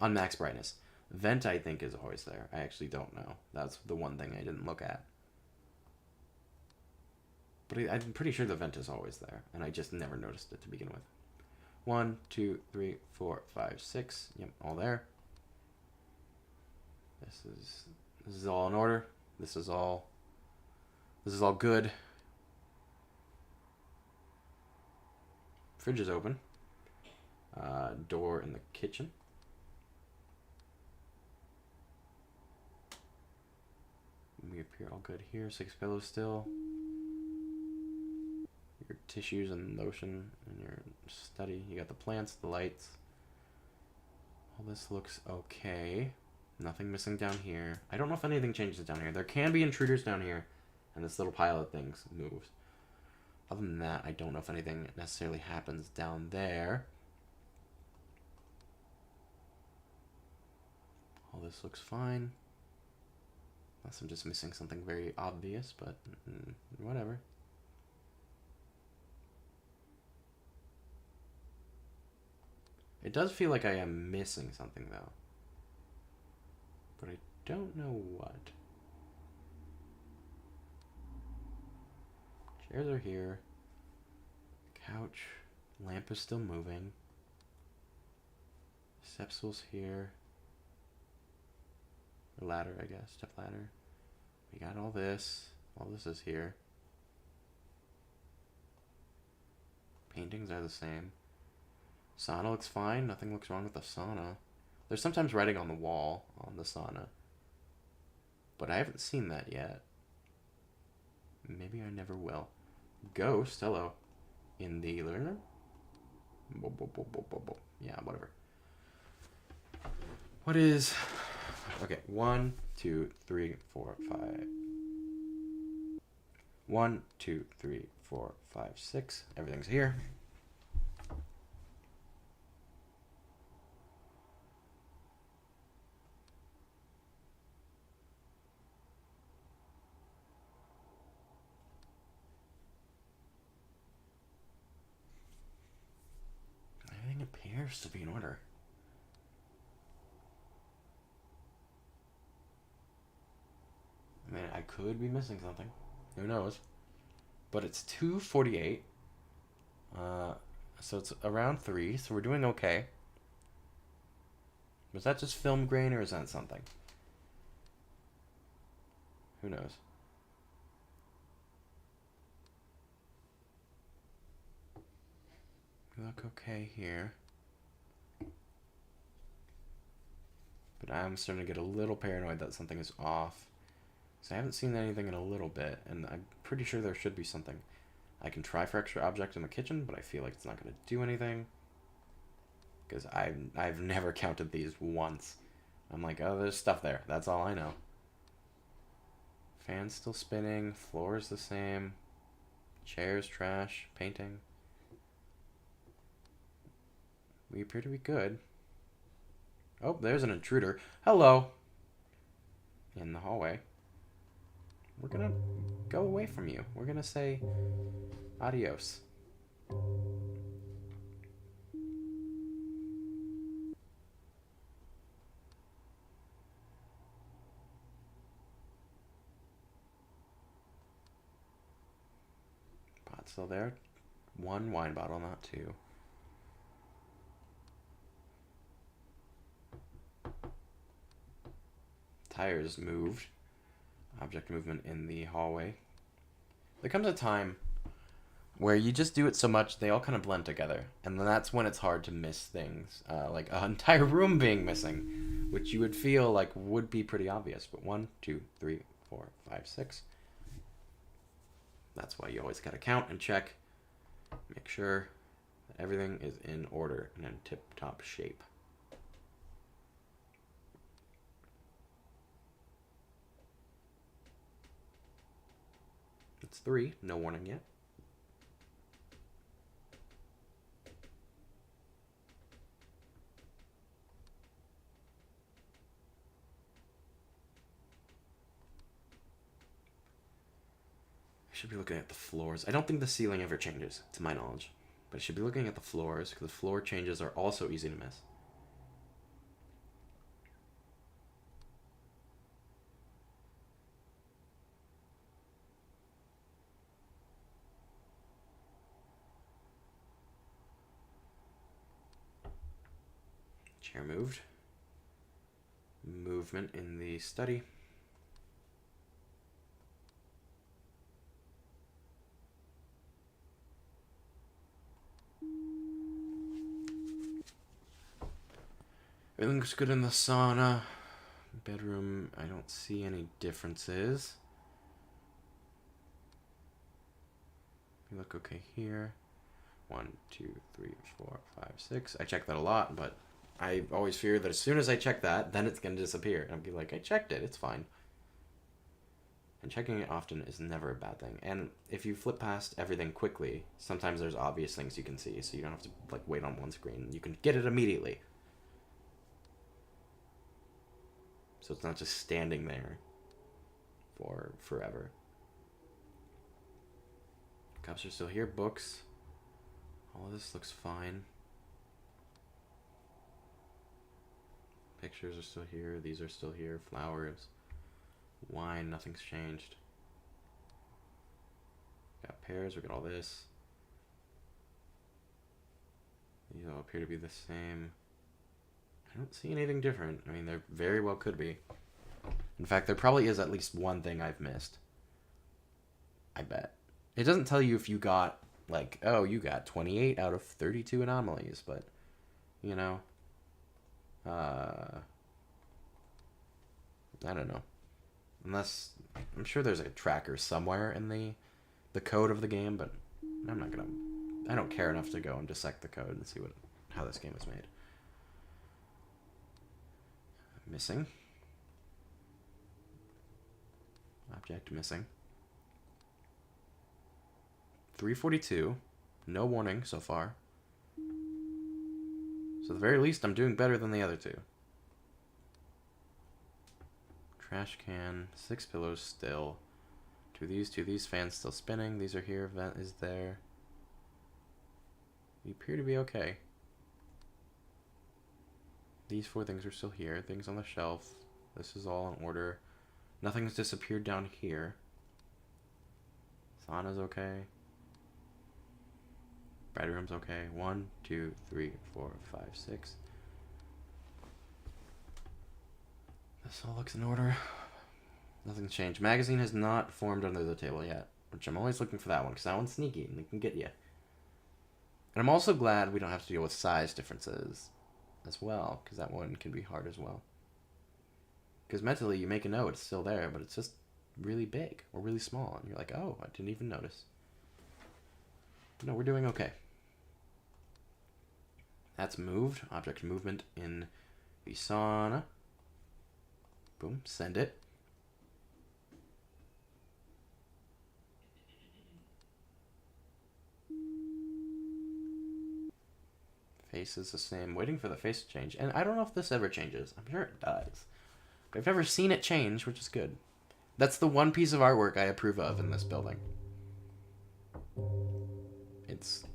on max brightness. Vent, I think, is always there. I actually don't know. That's the one thing I didn't look at. But I'm pretty sure the vent is always there, and I just never noticed it to begin with. 1, 2, 3, 4, 5, 6. Yep, all there. This is all in order. This is all good. Fridge is open. Door in the kitchen. We appear all good here. 6 pillows still. Your tissues and lotion in your study. You got the plants, the lights. All this looks okay. Nothing missing down here. I don't know if anything changes down here. There can be intruders down here, and this little pile of things moves. Other than that, I don't know if anything necessarily happens down there. All this looks fine. Unless I'm just missing something very obvious, but whatever. It does feel like I am missing something, though. But I don't know what. Chairs are here. Couch. Lamp is still moving. Step stool's here. Or ladder, I guess. Step ladder. We got all this. All this is here. Paintings are the same. Sauna looks fine. Nothing looks wrong with the sauna. There's sometimes writing on the wall on the sauna. But I haven't seen that yet. Maybe I never will. Ghost, hello. In the living room? Yeah, whatever. What is... Okay, 1, 2, 3, 4, 5. 1, 2, 3, 4, 5, 6. Everything's here. Everything appears to be in order. I mean, I could be missing something. Who knows? But it's 2:48. So it's around 3, so we're doing okay. Was that just film grain or is that something? Who knows? We look okay here. But I'm starting to get a little paranoid that something is off. Because I haven't seen anything in a little bit, and I'm pretty sure there should be something. I can try for extra object in the kitchen, but I feel like it's not going to do anything. Because I've never counted these once. I'm like, oh, there's stuff there. That's all I know. Fan's still spinning. Floor's the same. Chairs, trash, painting. We appear to be good. Oh, there's an intruder. Hello. In the hallway. We're gonna go away from you. We're gonna say adios. Pot's still there. 1 wine bottle, not 2. Tires moved. Object movement in the hallway. There comes a time where you just do it so much they all kind of blend together, and then that's when it's hard to miss things, like an entire room being missing, which you would feel like would be pretty obvious. But 1, 2, 3, 4, 5, 6. That's why you always gotta count and check, make sure that everything is in order and in tip-top shape. It's 3, no warning yet. I should be looking at the floors. I don't think the ceiling ever changes, to my knowledge. But I should be looking at the floors, because the floor changes are also easy to miss. Chair moved. Movement in the study. Everything looks good in the sauna. Bedroom, I don't see any differences. We look okay here. 1, 2, 3, 4, 5, 6. I check that a lot, but I always fear that as soon as I check that, then it's going to disappear. And I'll be like, I checked it, it's fine. And checking it often is never a bad thing. And if you flip past everything quickly, sometimes there's obvious things you can see, so you don't have to like wait on one screen. You can get it immediately. So it's not just standing there for forever. Cups are still here, books. All of this looks fine. Pictures are still here, these are still here, flowers. Wine, nothing's changed. Got pears, we got all this. These all appear to be the same. I don't see anything different. I mean, there very well could be. In fact, there probably is at least one thing I've missed. I bet. It doesn't tell you if you got, like, oh, you got 28 out of 32 anomalies, but, you know, I don't know. Unless, I'm sure there's a tracker somewhere in the code of the game, but I'm not gonna, I don't care enough to go and dissect the code and see how this game is made. Missing. Object missing. 342. No warning so far. So at the very least, I'm doing better than the other two. Trash can. 6 pillows still. 2 of these. Fans still spinning. These are here. Vent is there. We appear to be okay. These 4 things are still here. Things on the shelf. This is all in order. Nothing's disappeared down here. Sauna's okay. Bedroom's okay. 1, 2, 3, 4, 5, 6. This all looks in order. Nothing's changed. Magazine has not formed under the table yet, which I'm always looking for that one, because that one's sneaky, and they can get you. And I'm also glad we don't have to deal with size differences as well, because that one can be hard as well. Because mentally, you make a note, it's still there, but it's just really big or really small, and you're like, oh, I didn't even notice. But no, we're doing okay. That's moved. Object movement in Visana. Boom, send it. Face is the same. Waiting for the face to change. And I don't know if this ever changes. I'm sure it does. But I've never seen it change, which is good. That's the one piece of artwork I approve of in this building. It's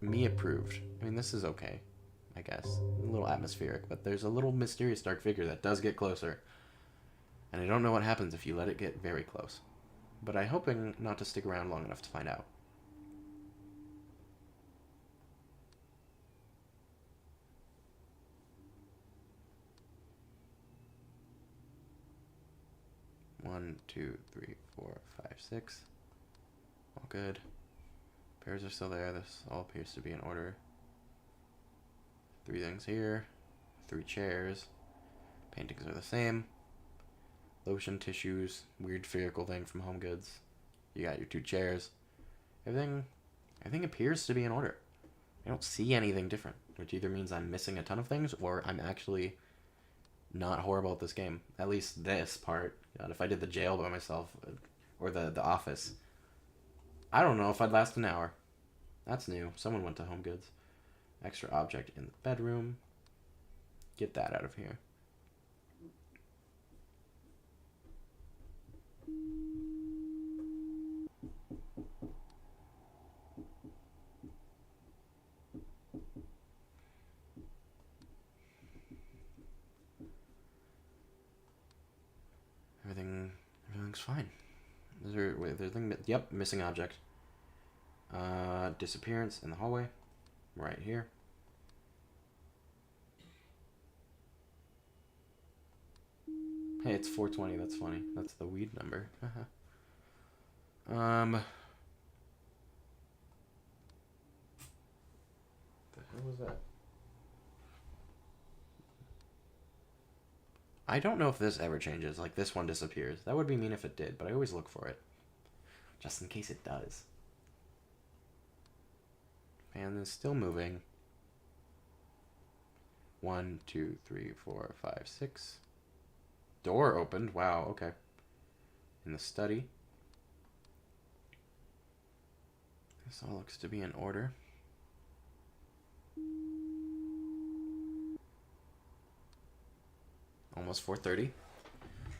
me approved. I mean, this is okay, I guess. A little atmospheric, but there's a little mysterious dark figure that does get closer. And I don't know what happens if you let it get very close. But I'm hoping not to stick around long enough to find out. One, two, three, four, five, 6. All good. Pairs are still there. This all appears to be in order. 3 things here. 3 chairs. Paintings are the same. Lotion, tissues, weird spherical thing from Home Goods. You got your 2 chairs. Everything appears to be in order. I don't see anything different, which either means I'm missing a ton of things or I'm actually not horrible at this game. At least this part. God, if I did the jail by myself or the office, I don't know if I'd last an hour. That's new. Someone went to Home Goods. Extra object in the bedroom. Get that out of here. Everything's fine. Yep, missing object. Disappearance in the hallway. Right here. Hey, it's 420. That's funny. That's the weed number. The hell was that? I don't know if this ever changes. Like, this one disappears. That would be mean if it did, but I always look for it. Just in case it does. Fan is still moving. 1, 2, 3, 4, 5, 6. Door opened. Wow, okay. In the study. This all looks to be in order. Almost 4:30.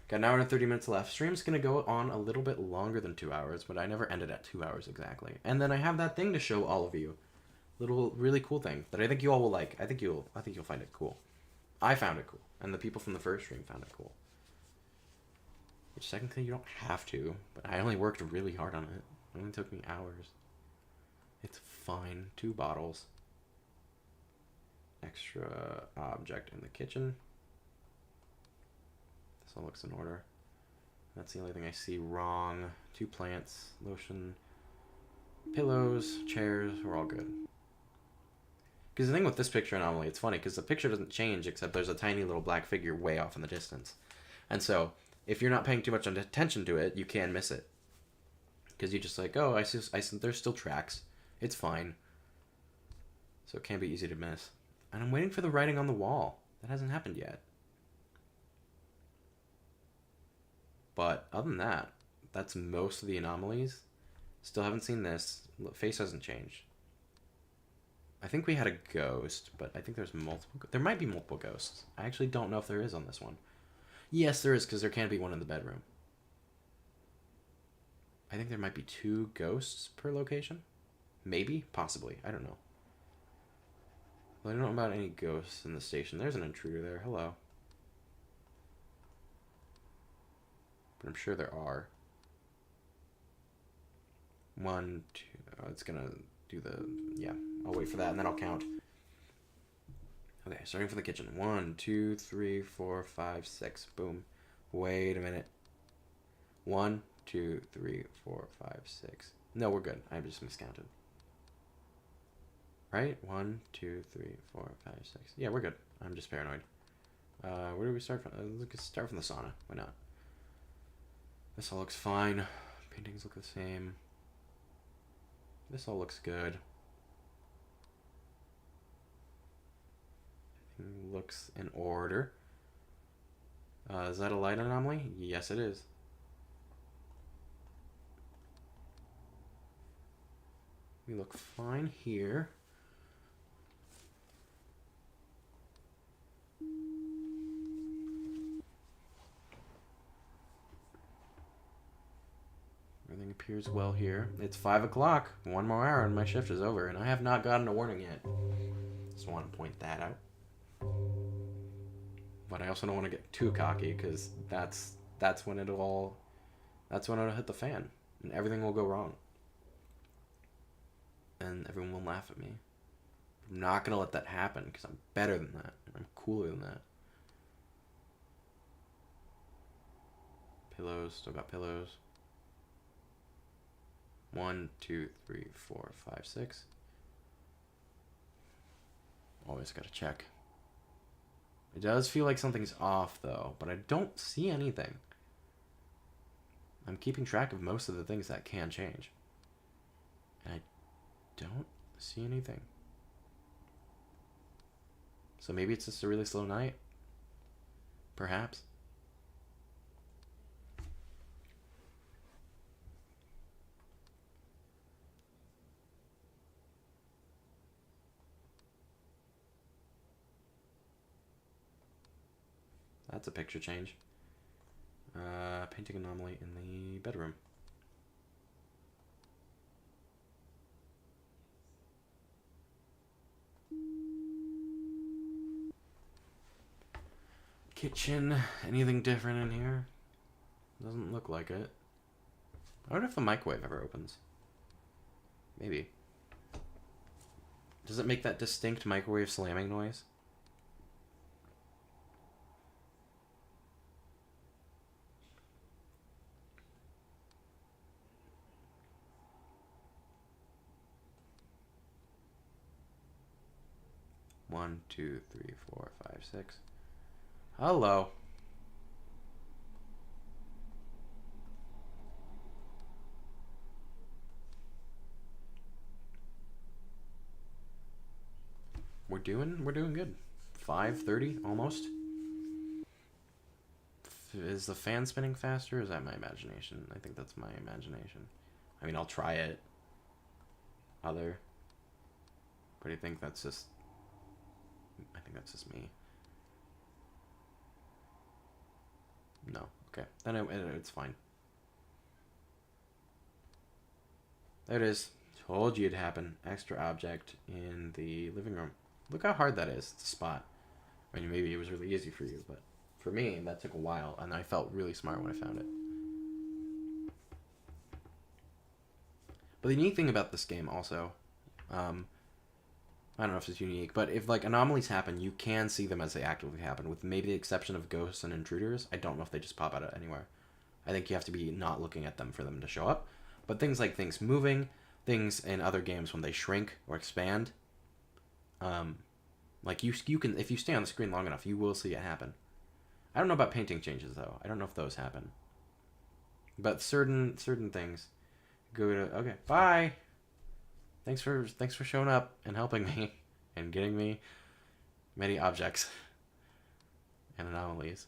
Got an hour and 30 minutes left. Stream's going to go on a little bit longer than 2 hours, but I never ended at 2 hours exactly. And then I have that thing to show all of you. Little really cool thing that I think you all will like. I think you'll find it cool. I found it cool, and the people from the first stream found it cool. Which technically you don't have to, but I only worked really hard on it. It only took me hours. It's fine. 2 bottles. Extra object in the kitchen. This all looks in order. That's the only thing I see wrong. 2 plants, lotion, pillows, chairs, we're all good. Because the thing with this picture anomaly, it's funny because the picture doesn't change except there's a tiny little black figure way off in the distance. And so, if you're not paying too much attention to it, you can miss it. Because you're just like, oh, I see, there's still tracks. It's fine. So it can be easy to miss. And I'm waiting for the writing on the wall. That hasn't happened yet. But other than that, that's most of the anomalies. Still haven't seen this. Face hasn't changed. I think we had a ghost, but I think there's multiple. There might be multiple ghosts. I actually don't know if there is on this one. Yes, there is, because there can be one in the bedroom. I think there might be 2 ghosts per location. Maybe, possibly. I don't know. Well, I don't know about any ghosts in the station. There's an intruder there. Hello. But I'm sure there are. 1, 2. Oh, it's gonna do the... Yeah, I'll wait for that, and then I'll count. Okay, starting from the kitchen. 1, 2, 3, 4, 5, 6. Boom. Wait a minute. 1, 2, 3, 4, 5, 6. No, we're good. I just miscounted. Right? 1, 2, 3, 4, 5, 6. Yeah, we're good. I'm just paranoid. Where do we start from? Let's start from the sauna. Why not? This all looks fine. Paintings look the same. This all looks good. Everything looks in order. Is that a light anomaly? Yes, it is. We look fine here. Everything appears well here. It's 5 o'clock. 1 more hour and my shift is over, and I have not gotten a warning yet. Just want to point that out. But I also don't want to get too cocky, because that's when it'll hit the fan, and everything will go wrong. And everyone will laugh at me. I'm not gonna let that happen, because I'm better than that. I'm cooler than that. Pillows, still got pillows. 1, 2, 3, 4, 5, 6. Always gotta check. It does feel like something's off, though, but I don't see anything. I'm keeping track of most of the things that can change. And I don't see anything. So maybe it's just a really slow night? Perhaps. That's a picture change. Painting anomaly in the bedroom. Kitchen. Anything different in here? Doesn't look like it. I wonder if the microwave ever opens. Maybe. Does it make that distinct microwave slamming noise? One, 2, 3, 4, 5, 6. Hello. We're doing good. 5:30 almost. Is the fan spinning faster? Or is that my imagination? I think that's my imagination. I mean, I'll try it. But I think that's just me. No. Okay. Then it's fine. There it is. Told you it'd happen. Extra object in the living room. Look how hard that is to spot. I mean, maybe it was really easy for you, but for me, that took a while, and I felt really smart when I found it. But the unique thing about this game also, I don't know if it's unique, but if like anomalies happen, you can see them as they actively happen, with maybe the exception of ghosts and intruders. I don't know if they just pop out of anywhere. I think you have to be not looking at them for them to show up. But things like things moving, things in other games when they shrink or expand, like you can, if you stay on the screen long enough, you will see it happen. I don't know about painting changes though. I don't know if those happen. But certain things go to okay. Bye. Thanks for showing up and helping me and getting me many objects and anomalies.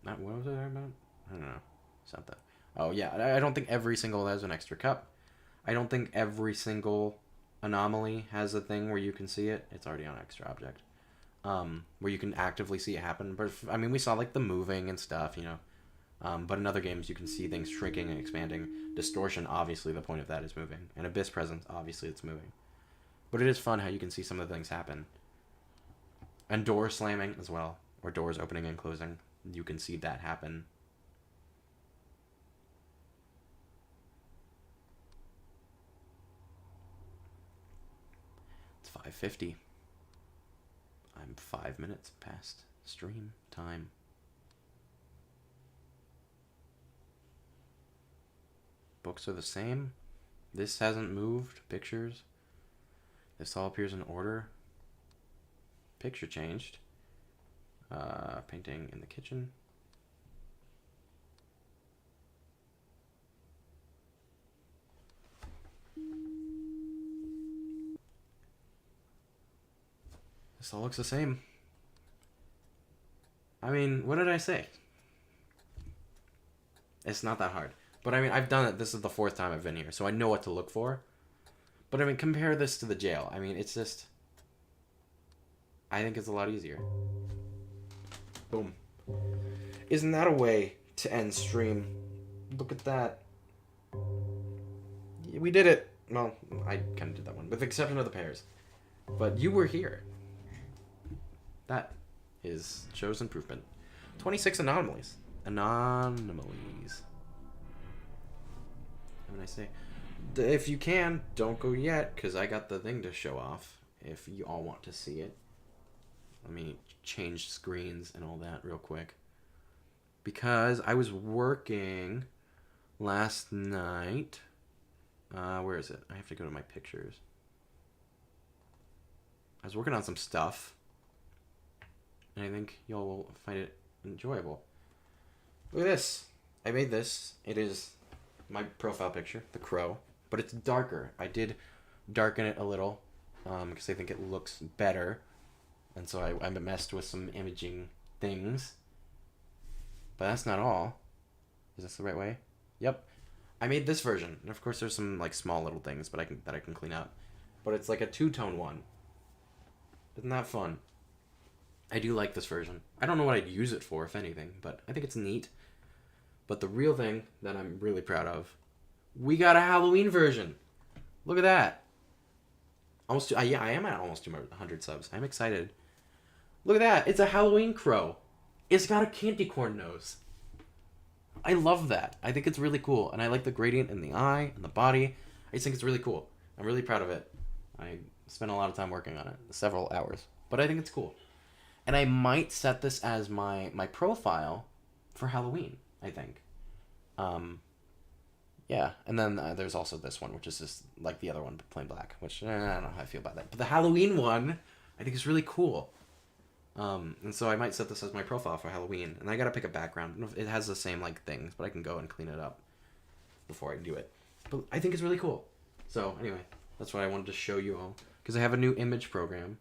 What was I talking about? I don't know. Something. Oh yeah, I don't think every single has an extra cup. I don't think every single anomaly has a thing where you can see it. It's already on extra object. Where you can actively see it happen. But I mean, we saw like the moving and stuff, you know. But in other games, you can see things shrinking and expanding. Distortion, obviously, the point of that is moving. And Abyss Presence, obviously, it's moving. But it is fun how you can see some of the things happen. And door slamming as well. or doors opening and closing. You can see that happen. It's 5:50. I'm 5 minutes past stream time. Books are the same. This hasn't moved. Pictures. This all appears in order. Picture changed. Painting in the kitchen. This all looks the same. I mean, what did I say? It's not that hard. But I mean, I've done it. This is the 4th time I've been here, so I know what to look for. But I mean, compare this to the jail. I mean, it's just... I think it's a lot easier. Boom. Isn't that a way to end stream? Look at that. We did it. Well, I kind of did that one, with the exception of the pairs. But you were here. That shows improvement. 26 anomalies. Anomalies. What did I say? If you can, don't go yet, because I got the thing to show off. If you all want to see it. Let me change screens and all that real quick. Because I was working last night. Where is it? I have to go to my pictures. I was working on some stuff. And I think y'all will find it enjoyable. Look at this. I made this. It is my profile picture, the crow. But it's darker. I did darken it a little. Because I think it looks better. And so I messed with some imaging things. But that's not all. Is this the right way? Yep. I made this version. And of course there's some like small little things that I can clean up. But it's like a 2-tone one. Isn't that fun? I do like this version. I don't know what I'd use it for, if anything, but I think it's neat. But the real thing that I'm really proud of, we got a Halloween version. Look at that. Almost, yeah, I am at almost 200 subs. I'm excited. Look at that. It's a Halloween crow. It's got a candy corn nose. I love that. I think it's really cool. And I like the gradient in the eye and the body. I just think it's really cool. I'm really proud of it. I spent a lot of time working on it. Several hours. But I think it's cool. And I might set this as my profile for Halloween, I think. Yeah. And then there's also this one, which is just like the other one, but plain black. Which, I don't know how I feel about that. But the Halloween one, I think is really cool. And so I might set this as my profile for Halloween. And I gotta pick a background. It has the same, like, things, but I can go and clean it up before I do it. But I think it's really cool. So, anyway, that's what I wanted to show you all. Because I have a new image program.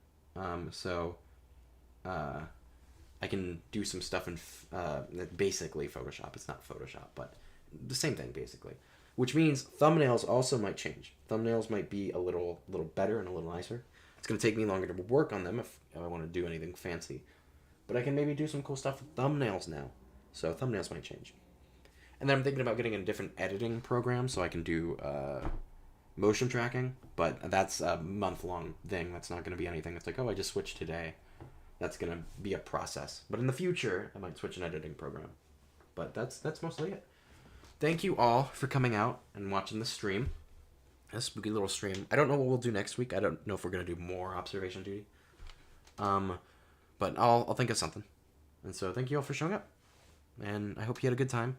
I can do some stuff in basically Photoshop. It's not Photoshop, but the same thing, basically. Which means thumbnails also might change. Thumbnails might be a little better and a little nicer. It's going to take me longer to work on them if I want to do anything fancy. But I can maybe do some cool stuff with thumbnails now. So thumbnails might change. And then I'm thinking about getting a different editing program so I can do motion tracking. But that's a month-long thing. That's not going to be anything that's like, oh, I just switched today. That's going to be a process. But in the future, I might switch an editing program. But that's mostly it. Thank you all for coming out and watching the stream. A spooky little stream. I don't know what we'll do next week. I don't know if we're going to do more observation duty. But I'll think of something. And so thank you all for showing up. And I hope you had a good time.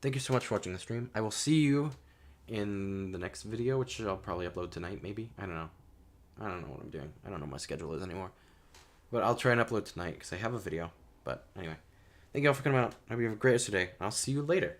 Thank you so much for watching the stream. I will see you in the next video, which I'll probably upload tonight, maybe. I don't know. I don't know what I'm doing. I don't know what my schedule is anymore. But I'll try and upload tonight because I have a video. But anyway, thank you all for coming out. I hope you have a great rest of your day. I'll see you later.